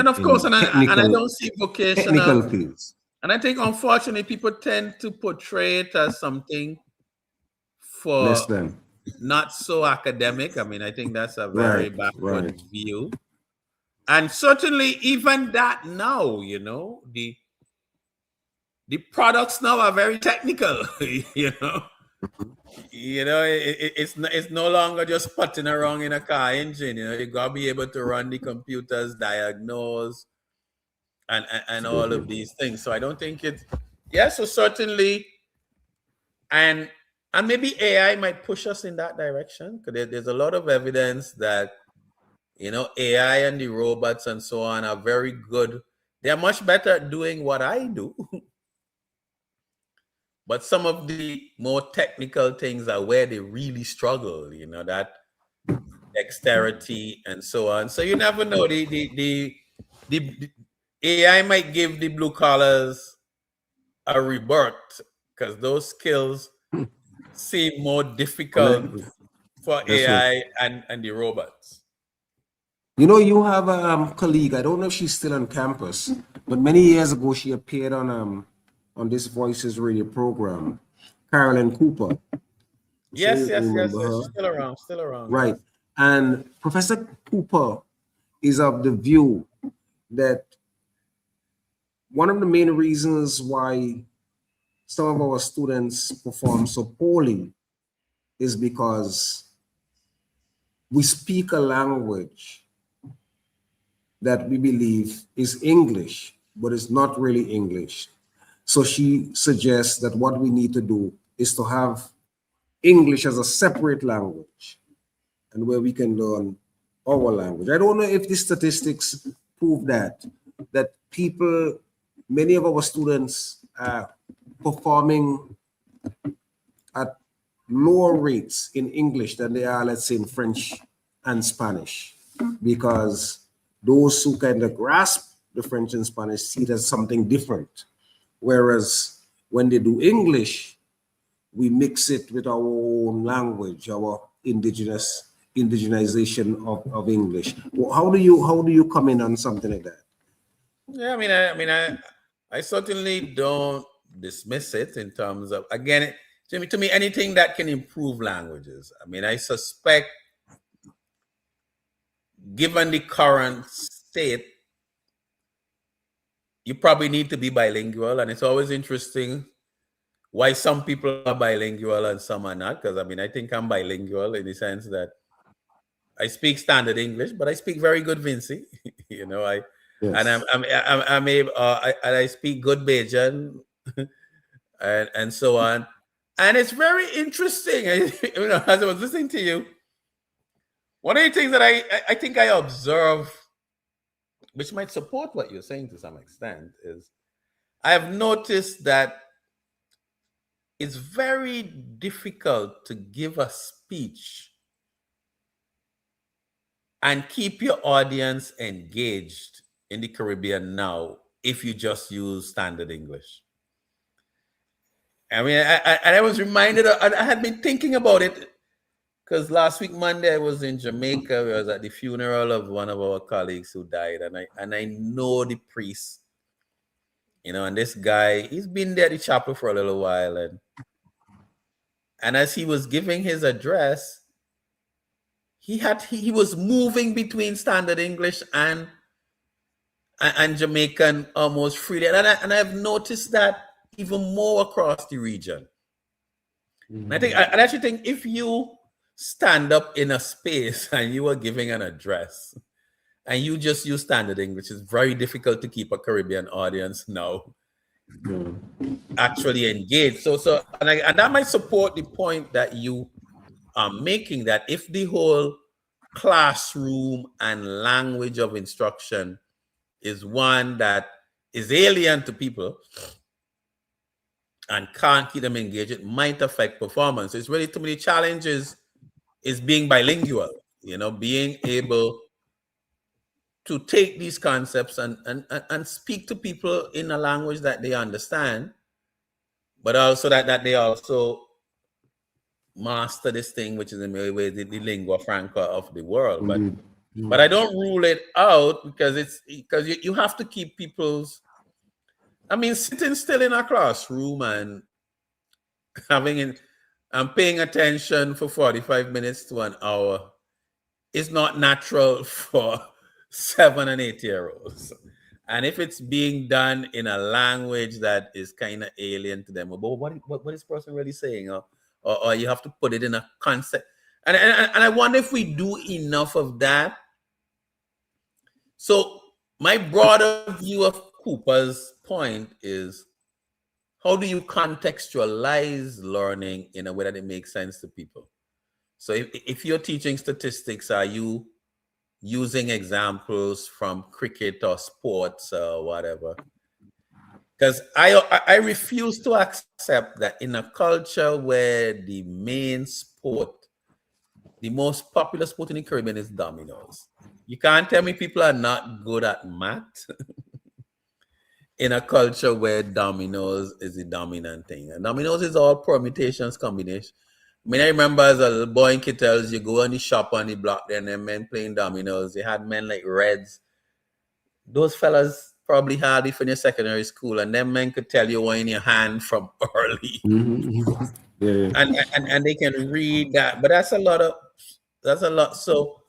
of course, and I don't see vocational technical fields. And I think, unfortunately, people tend to portray it as something for less than, not so academic. I mean, I think that's a very backward view. And certainly, even that now, the products now are very technical. It's no longer just putting around in a car engine. You gotta be able to run the computers, diagnose, and all of these things. So I don't think it's so certainly, and maybe AI might push us in that direction, because there's a lot of evidence that AI and the robots and so on are very good. They're much better at doing what I do. But some of the more technical things are where they really struggle, that dexterity and so on. So you never know. The AI might give the blue collars a rebirth, because those skills seem more difficult for AI and the robots. You have a colleague, I don't know if she's still on campus, but many years ago she appeared on this Voices radio program, Carolyn Cooper. Yes, she's still around. Right. And Professor Cooper is of the view that one of the main reasons why some of our students perform so poorly is because we speak a language that we believe is English, but it's not really English. So she suggests that what we need to do is to have English as a separate language, and where we can learn our language. I don't know if the statistics prove that many of our students are performing at lower rates in English than they are, let's say, in French and Spanish, because those who kind of grasp the French and Spanish see it as something different. Whereas when they do English, we mix it with our own language, our indigenization of English. Well, how do you come in on something like that? Yeah, I certainly don't dismiss it in terms of, again, to me, anything that can improve languages. I suspect, given the current state, you probably need to be bilingual, and it's always interesting why some people are bilingual and some are not. Because I think I'm bilingual in the sense that I speak standard English, but I speak very good Vinci. Yes. And I'm able, and I speak good Bajan, and so on. And it's very interesting. As I was listening to you, one of the things that I think I observe, which might support what you're saying to some extent, is I have noticed that it's very difficult to give a speech and keep your audience engaged in the Caribbean now if you just use standard English. I was reminded, I had been thinking about it. Because last week Monday I was in Jamaica. I was at the funeral of one of our colleagues who died, and I know the priest, and this guy, he's been there at the chapel for a little while, and as he was giving his address, he was moving between standard English and Jamaican almost freely, and I've noticed that even more across the region. And I actually think if you stand up in a space and you are giving an address and you just use standard English, it's very difficult to keep a Caribbean audience now actually engaged. So and that might support the point that you are making, that if the whole classroom and language of instruction is one that is alien to people and can't keep them engaged, it might affect performance. It's really too many challenges is being bilingual, being able to take these concepts and speak to people in a language that they understand, but also that they also master this thing, which is in many ways the lingua franca of the world. But I don't rule it out, because you have to keep people's, sitting still in a classroom and paying attention for 45 minutes to an hour is not natural for 7 and 8-year-olds. And if it's being done in a language that is kind of alien to them, but what is this person really saying? Or you have to put it in a concept. And I wonder if we do enough of that. So my broader view of Cooper's point is, how do you contextualize learning in a way that it makes sense to people? So if you're teaching statistics, are you using examples from cricket or sports or whatever? Because I refuse to accept that in a culture where the main sport, the most popular sport in the Caribbean is dominoes. You can't tell me people are not good at math in a culture where dominoes is the dominant thing. And dominoes is all permutations, combinations. I remember as a little boy in Kittels, you go in the shop on the block there and then men playing dominoes. They had men like Reds. Those fellas probably hardly finished secondary school, and them men could tell you what in your hand from early. Yeah. And they can read that. But that's a lot. So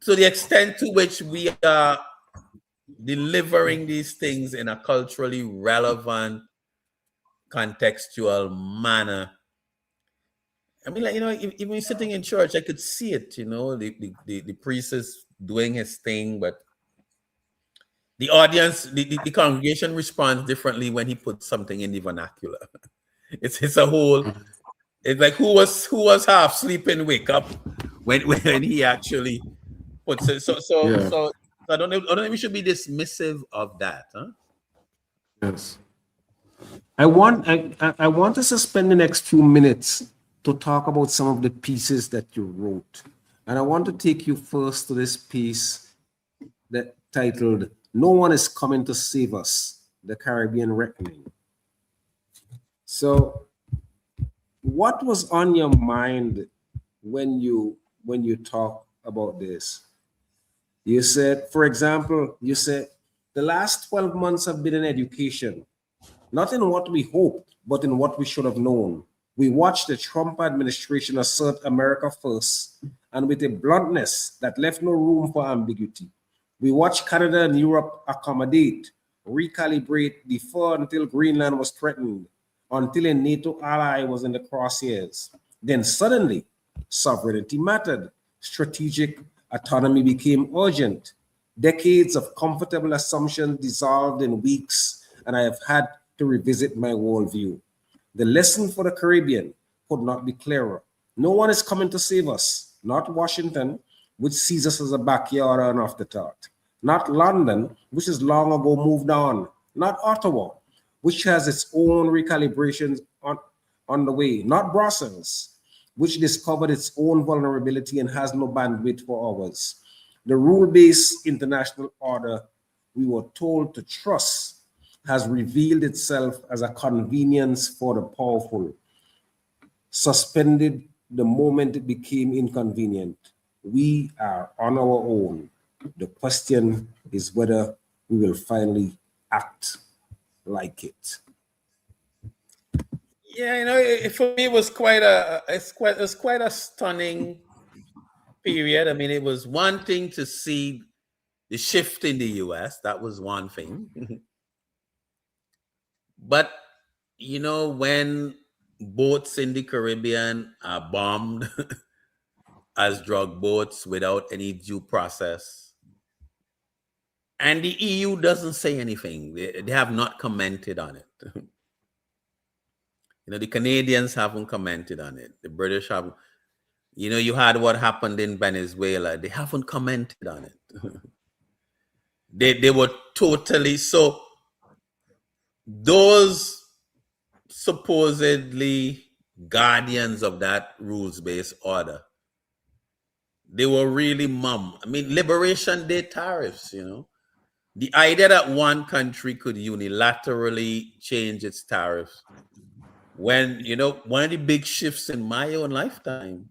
to the extent to which we are delivering these things in a culturally relevant, contextual manner, even sitting in church, I could see it, the priest is doing his thing, but the audience, the congregation responds differently when he puts something in the vernacular. It's a whole, it's like who was half sleeping wake up when he actually puts it. So I don't think we should be dismissive of that, huh? Yes. I want us to spend the next few minutes to talk about some of the pieces that you wrote. And I want to take you first to this piece that titled, "No One is Coming to Save Us, the Caribbean Reckoning." So what was on your mind when you talk about this? You said, for example, the last 12 months have been in education, not in what we hoped, but in what we should have known. We watched the Trump administration assert America first, and with a bluntness that left no room for ambiguity. We watched Canada and Europe accommodate, recalibrate, defer until Greenland was threatened, until a NATO ally was in the crosshairs. Then suddenly, sovereignty mattered. Strategic autonomy became urgent. Decades of comfortable assumptions dissolved in weeks, and I have had to revisit my worldview. The lesson for the Caribbean could not be clearer. No one is coming to save us, not Washington, which sees us as a backyard or an afterthought, not London, which has long ago moved on, not Ottawa, which has its own recalibrations on the way, not Brussels, which discovered its own vulnerability and has no bandwidth for ours. The rule-based international order we were told to trust has revealed itself as a convenience for the powerful, suspended the moment it became inconvenient. We are on our own. The question is whether we will finally act like it. Yeah, for me, it was it was quite a stunning period. I mean, it was one thing to see the shift in the U.S. That was one thing, but when boats in the Caribbean are bombed as drug boats without any due process, and the EU doesn't say anything, they have not commented on it. The Canadians haven't commented on it. The British haven't. You had what happened in Venezuela. They haven't commented on it. They were totally so. Those supposedly guardians of that rules-based order, they were really mum. I mean, Liberation Day tariffs. The idea that one country could unilaterally change its tariffs, when one of the big shifts in my own lifetime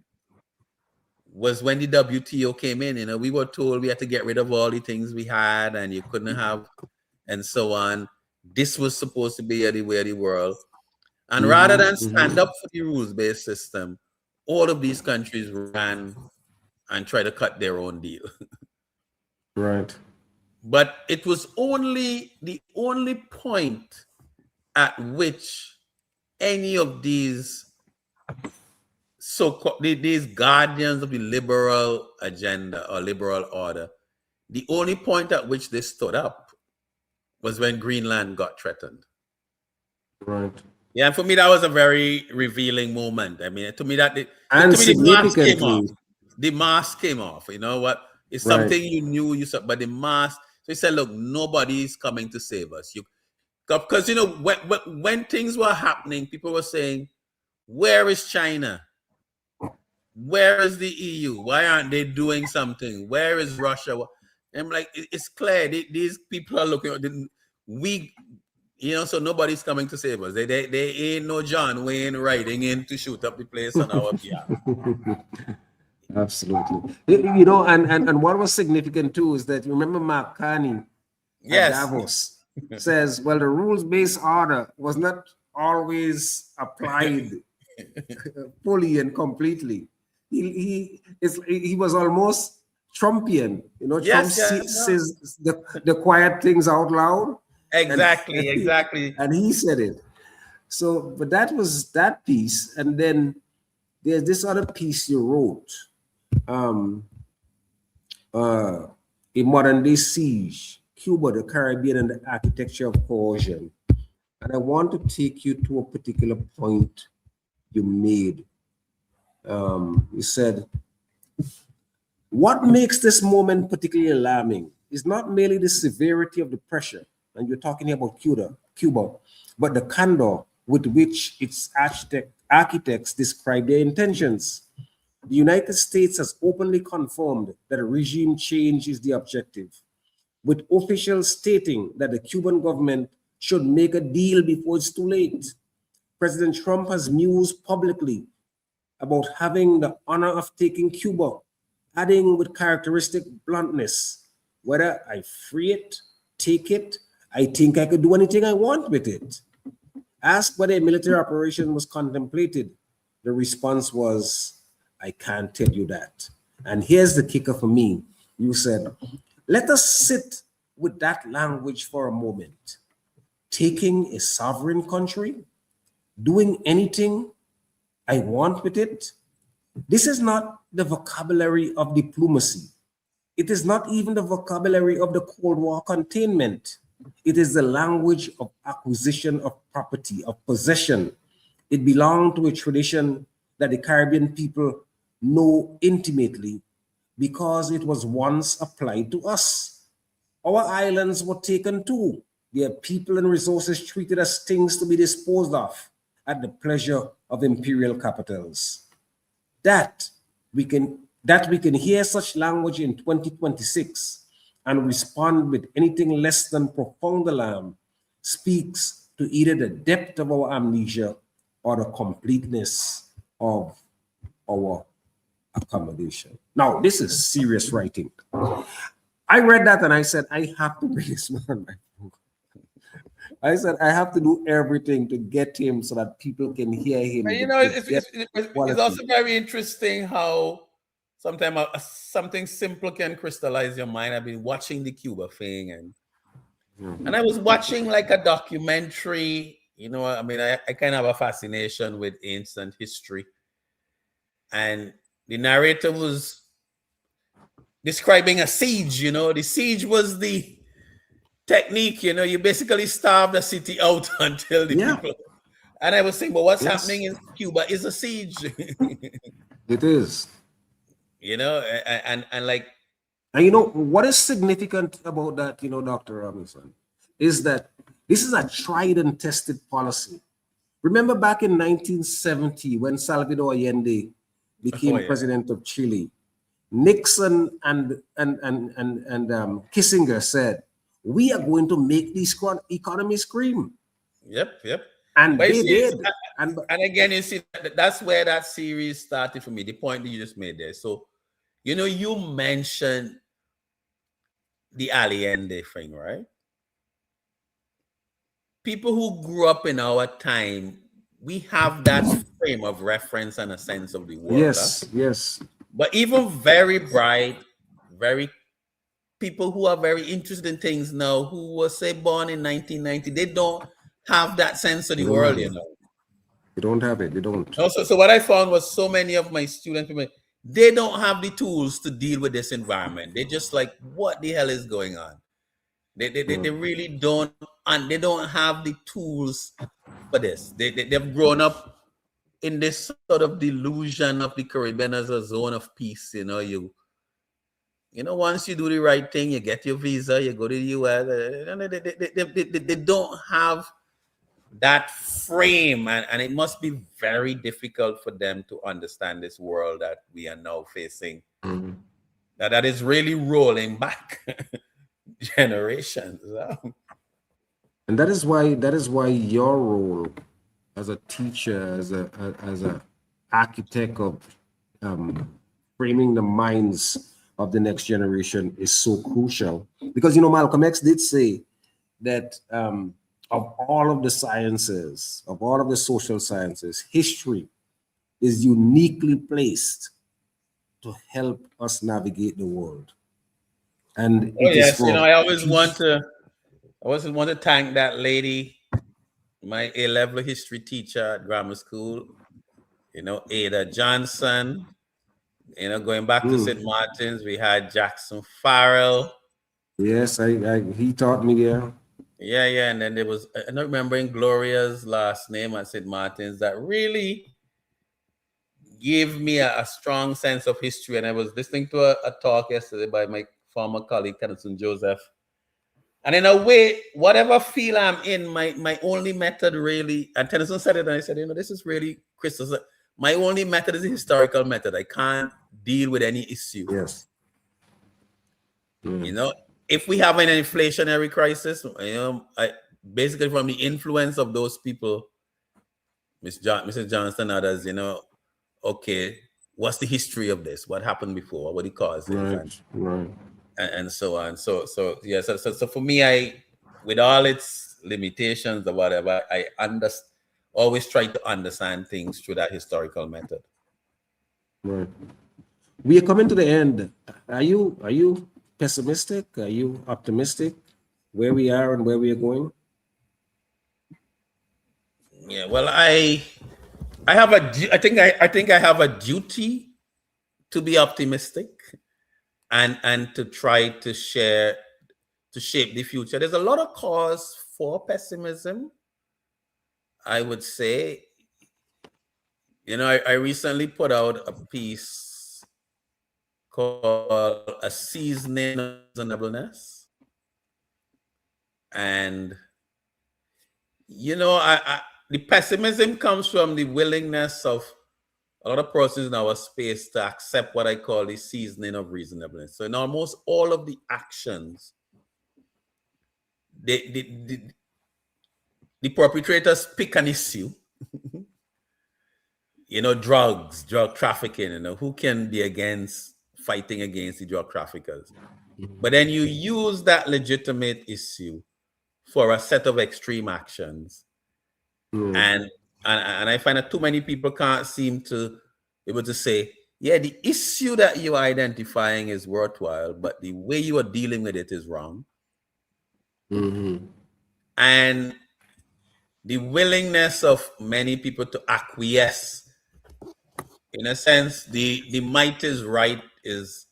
was when the WTO came in. We were told we had to get rid of all the things we had and you couldn't have, and so on. This was supposed to be the way of the world. And rather than stand up for the rules-based system, all of these countries ran and tried to cut their own deal. Right. But it was the only point at which any of these these guardians of the liberal agenda or liberal order, the only point at which they stood up was when Greenland got threatened. Right. Yeah, and for me that was a very revealing moment. I mean, to me the mask came off. You know what? It's something you knew you saw, but the mask. So he said, "Look, nobody's coming to save us." Because when things were happening, people were saying, "Where is China? Where is the EU? Why aren't they doing something? Where is Russia?" And I'm like, it's clear these people are looking at so nobody's coming to save us. They ain't no John Wayne riding in to shoot up the place on our behalf. Absolutely. And what was significant too is that you remember Mark Carney at Davos says, well, the rules-based order was not always applied fully and completely. He was almost Trumpian. Trump says the quiet things out loud. Exactly. And he said it. So, but that was that piece. And then there's this other piece you wrote, A Modern Day Siege, Cuba, the Caribbean, and the Architecture of Coercion. And I want to take you to a particular point you made. You said, what makes this moment particularly alarming is not merely the severity of the pressure, and you're talking about Cuba, but the candor with which its architects describe their intentions. The United States has openly confirmed that a regime change is the objective, with officials stating that the Cuban government should make a deal before it's too late. President Trump has mused publicly about having the honor of taking Cuba, adding with characteristic bluntness, whether I free it, take it, I think I could do anything I want with it. Asked whether a military operation was contemplated, the response was, I can't tell you that. And here's the kicker for me. You said, let us sit with that language for a moment. Taking a sovereign country, doing anything I want with it. This is not the vocabulary of diplomacy. It is not even the vocabulary of the Cold War containment. It is the language of acquisition of property, of possession. It belonged to a tradition that the Caribbean people know intimately because it was once applied to us. Our islands were taken too. Their people and resources treated as things to be disposed of at the pleasure of imperial capitals. That we can hear such language in 2026 and respond with anything less than profound alarm speaks to either the depth of our amnesia or the completeness of our accommodation. Now, this is serious writing. I read that and I said, I have to bring this man back. I said, I have to do everything to get him so that people can hear him. You know, it's also very interesting how sometimes something simple can crystallize your mind. I've been watching the Cuba thing, and I was watching like a documentary. You know, I mean, I kind of have a fascination with ancient history, and the narrator was describing a siege. You know, the siege was the technique. You know, you basically starve the city out until the people. And I was saying, but what's happening in Cuba is a siege. It is. You know, and like. And you know, what is significant about that, you know, Dr. Robinson, is that this is a tried and tested policy. Remember back in 1970 when Salvador Allende became president of Chile, Nixon and Kissinger said, we are going to make this economy scream. Yep. And but they did. And again, you see, that's where that series started for me, the point that you just made there. So, you know, you mentioned the Allende thing, right? People who grew up in our time, we have that frame of reference and a sense of the world. Yes. But even very bright, very people who are very interested in things now, who were say born in 1990, they don't have that sense of the world, you know. They don't have it. They don't. Also, so what I found was so many of my students, they don't have the tools to deal with this environment. They're just like, what the hell is going on? They really don't, and they don't have the tools for this. They've grown up in this sort of delusion of the Caribbean as a zone of peace. You know, you know, once you do the right thing, you get your visa, you go to the US. They don't have that frame, and it must be very difficult for them to understand this world that we are now facing. That is really rolling back generations. And that is why your role as a teacher, as a architect of framing the minds of the next generation is so crucial. Because, you know, Malcolm X did say that of all of the sciences, of all of the social sciences, history is uniquely placed to help us navigate the world. And yes, you know, I always want to thank that lady, my A-level history teacher at grammar school, you know, Ada Johnson. You know, going back to St. Martin's, we had Jackson Farrell. Yes, he taught me there. Yeah, and then there was, I'm not remembering Gloria's last name at St. Martin's that really gave me a strong sense of history. And I was listening to a talk yesterday by my former colleague, Tennyson Joseph. And in a way, whatever field I'm in, my only method really, and Tennyson said it, and I said, you know, this is really, Crystal, my only method is a historical method. I can't deal with any issue. Yes. You know, if we have an inflationary crisis, you know, basically from the influence of those people, Mrs. Johnston, others, you know, okay, what's the history of this? What happened before? What the causes? And so on. So yeah. So for me, with all its limitations or whatever, I always try to understand things through that historical method. Right. We are coming to the end. Are you pessimistic? Are you optimistic? Where we are and where we are going? Yeah. Well, I think I have a duty to be optimistic and to try to shape the future. There's a lot of cause for pessimism, I would say. You know, I recently put out a piece called A Seasoning of Reasonableness. And, you know, the pessimism comes from the willingness of a lot of persons in our space to accept what I call the seasoning of reasonableness. So in almost all of the actions, the perpetrators pick an issue, drug trafficking. Who can be against fighting against the drug traffickers? But then you use that legitimate issue for a set of extreme actions. And I find that too many people can't seem to be able to say, yeah, the issue that you're identifying is worthwhile, but the way you are dealing with it is wrong. And the willingness of many people to acquiesce, in a sense, the might is right is,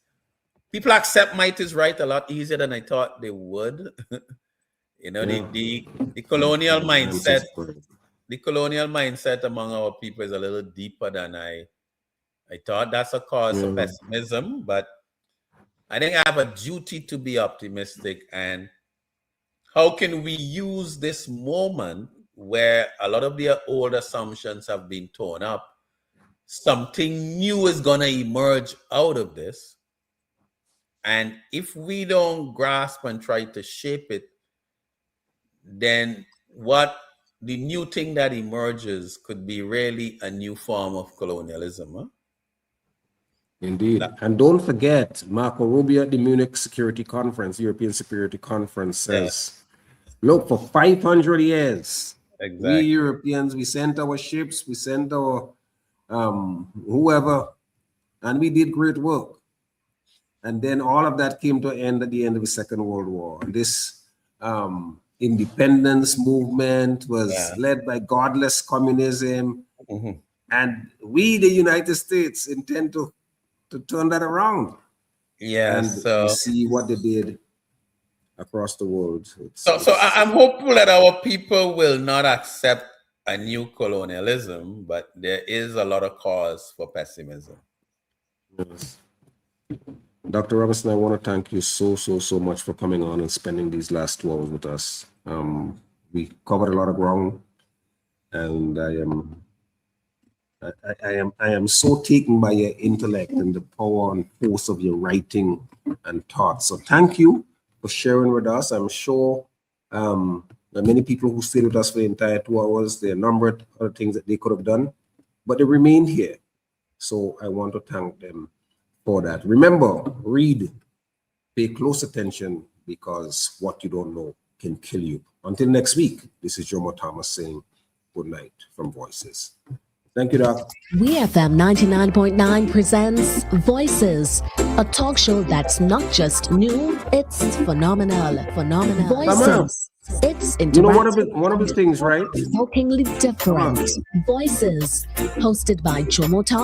people accept might is right a lot easier than I thought they would. The colonial mindset, among our people is a little deeper than I thought. That's a cause for pessimism, but I think I have a duty to be optimistic. And how can we use this moment where a lot of the old assumptions have been torn up? Something new is going to emerge out of this. And if we don't grasp and try to shape it, then what the new thing that emerges could be really a new form of colonialism. Huh? Indeed. And don't forget, Marco Rubio at the Munich Security Conference, European Security Conference, says, look, for 500 years, we Europeans, we sent our ships, we sent our whoever, and we did great work. And then all of that came to an end at the end of the Second World War. And this independence movement was led by godless communism. And we, the United States, intend to turn that around. And we see what they did across the world. So I'm hopeful that our people will not accept a new colonialism, but there is a lot of cause for pessimism. Yes. Dr. Robinson, I want to thank you so much for coming on and spending these last 2 hours with us. We covered a lot of ground, and I am so taken by your intellect and the power and force of your writing and thoughts. So thank you for sharing with us. I'm sure there are many people who stayed with us for the entire 2 hours. There are a number of other things that they could have done, but they remained here. So I want to thank them for that. Remember, read, pay close attention, because what you don't know can kill you. Until next week, this is Jomo Thomas saying good night from Voices. Thank you, Doc. WeFM 99.9 presents Voices, a talk show that's not just new, it's phenomenal. Voices. It's interactive. You know, one of the things, right? Provokingly different. Voices, hosted by Jomo Thomas.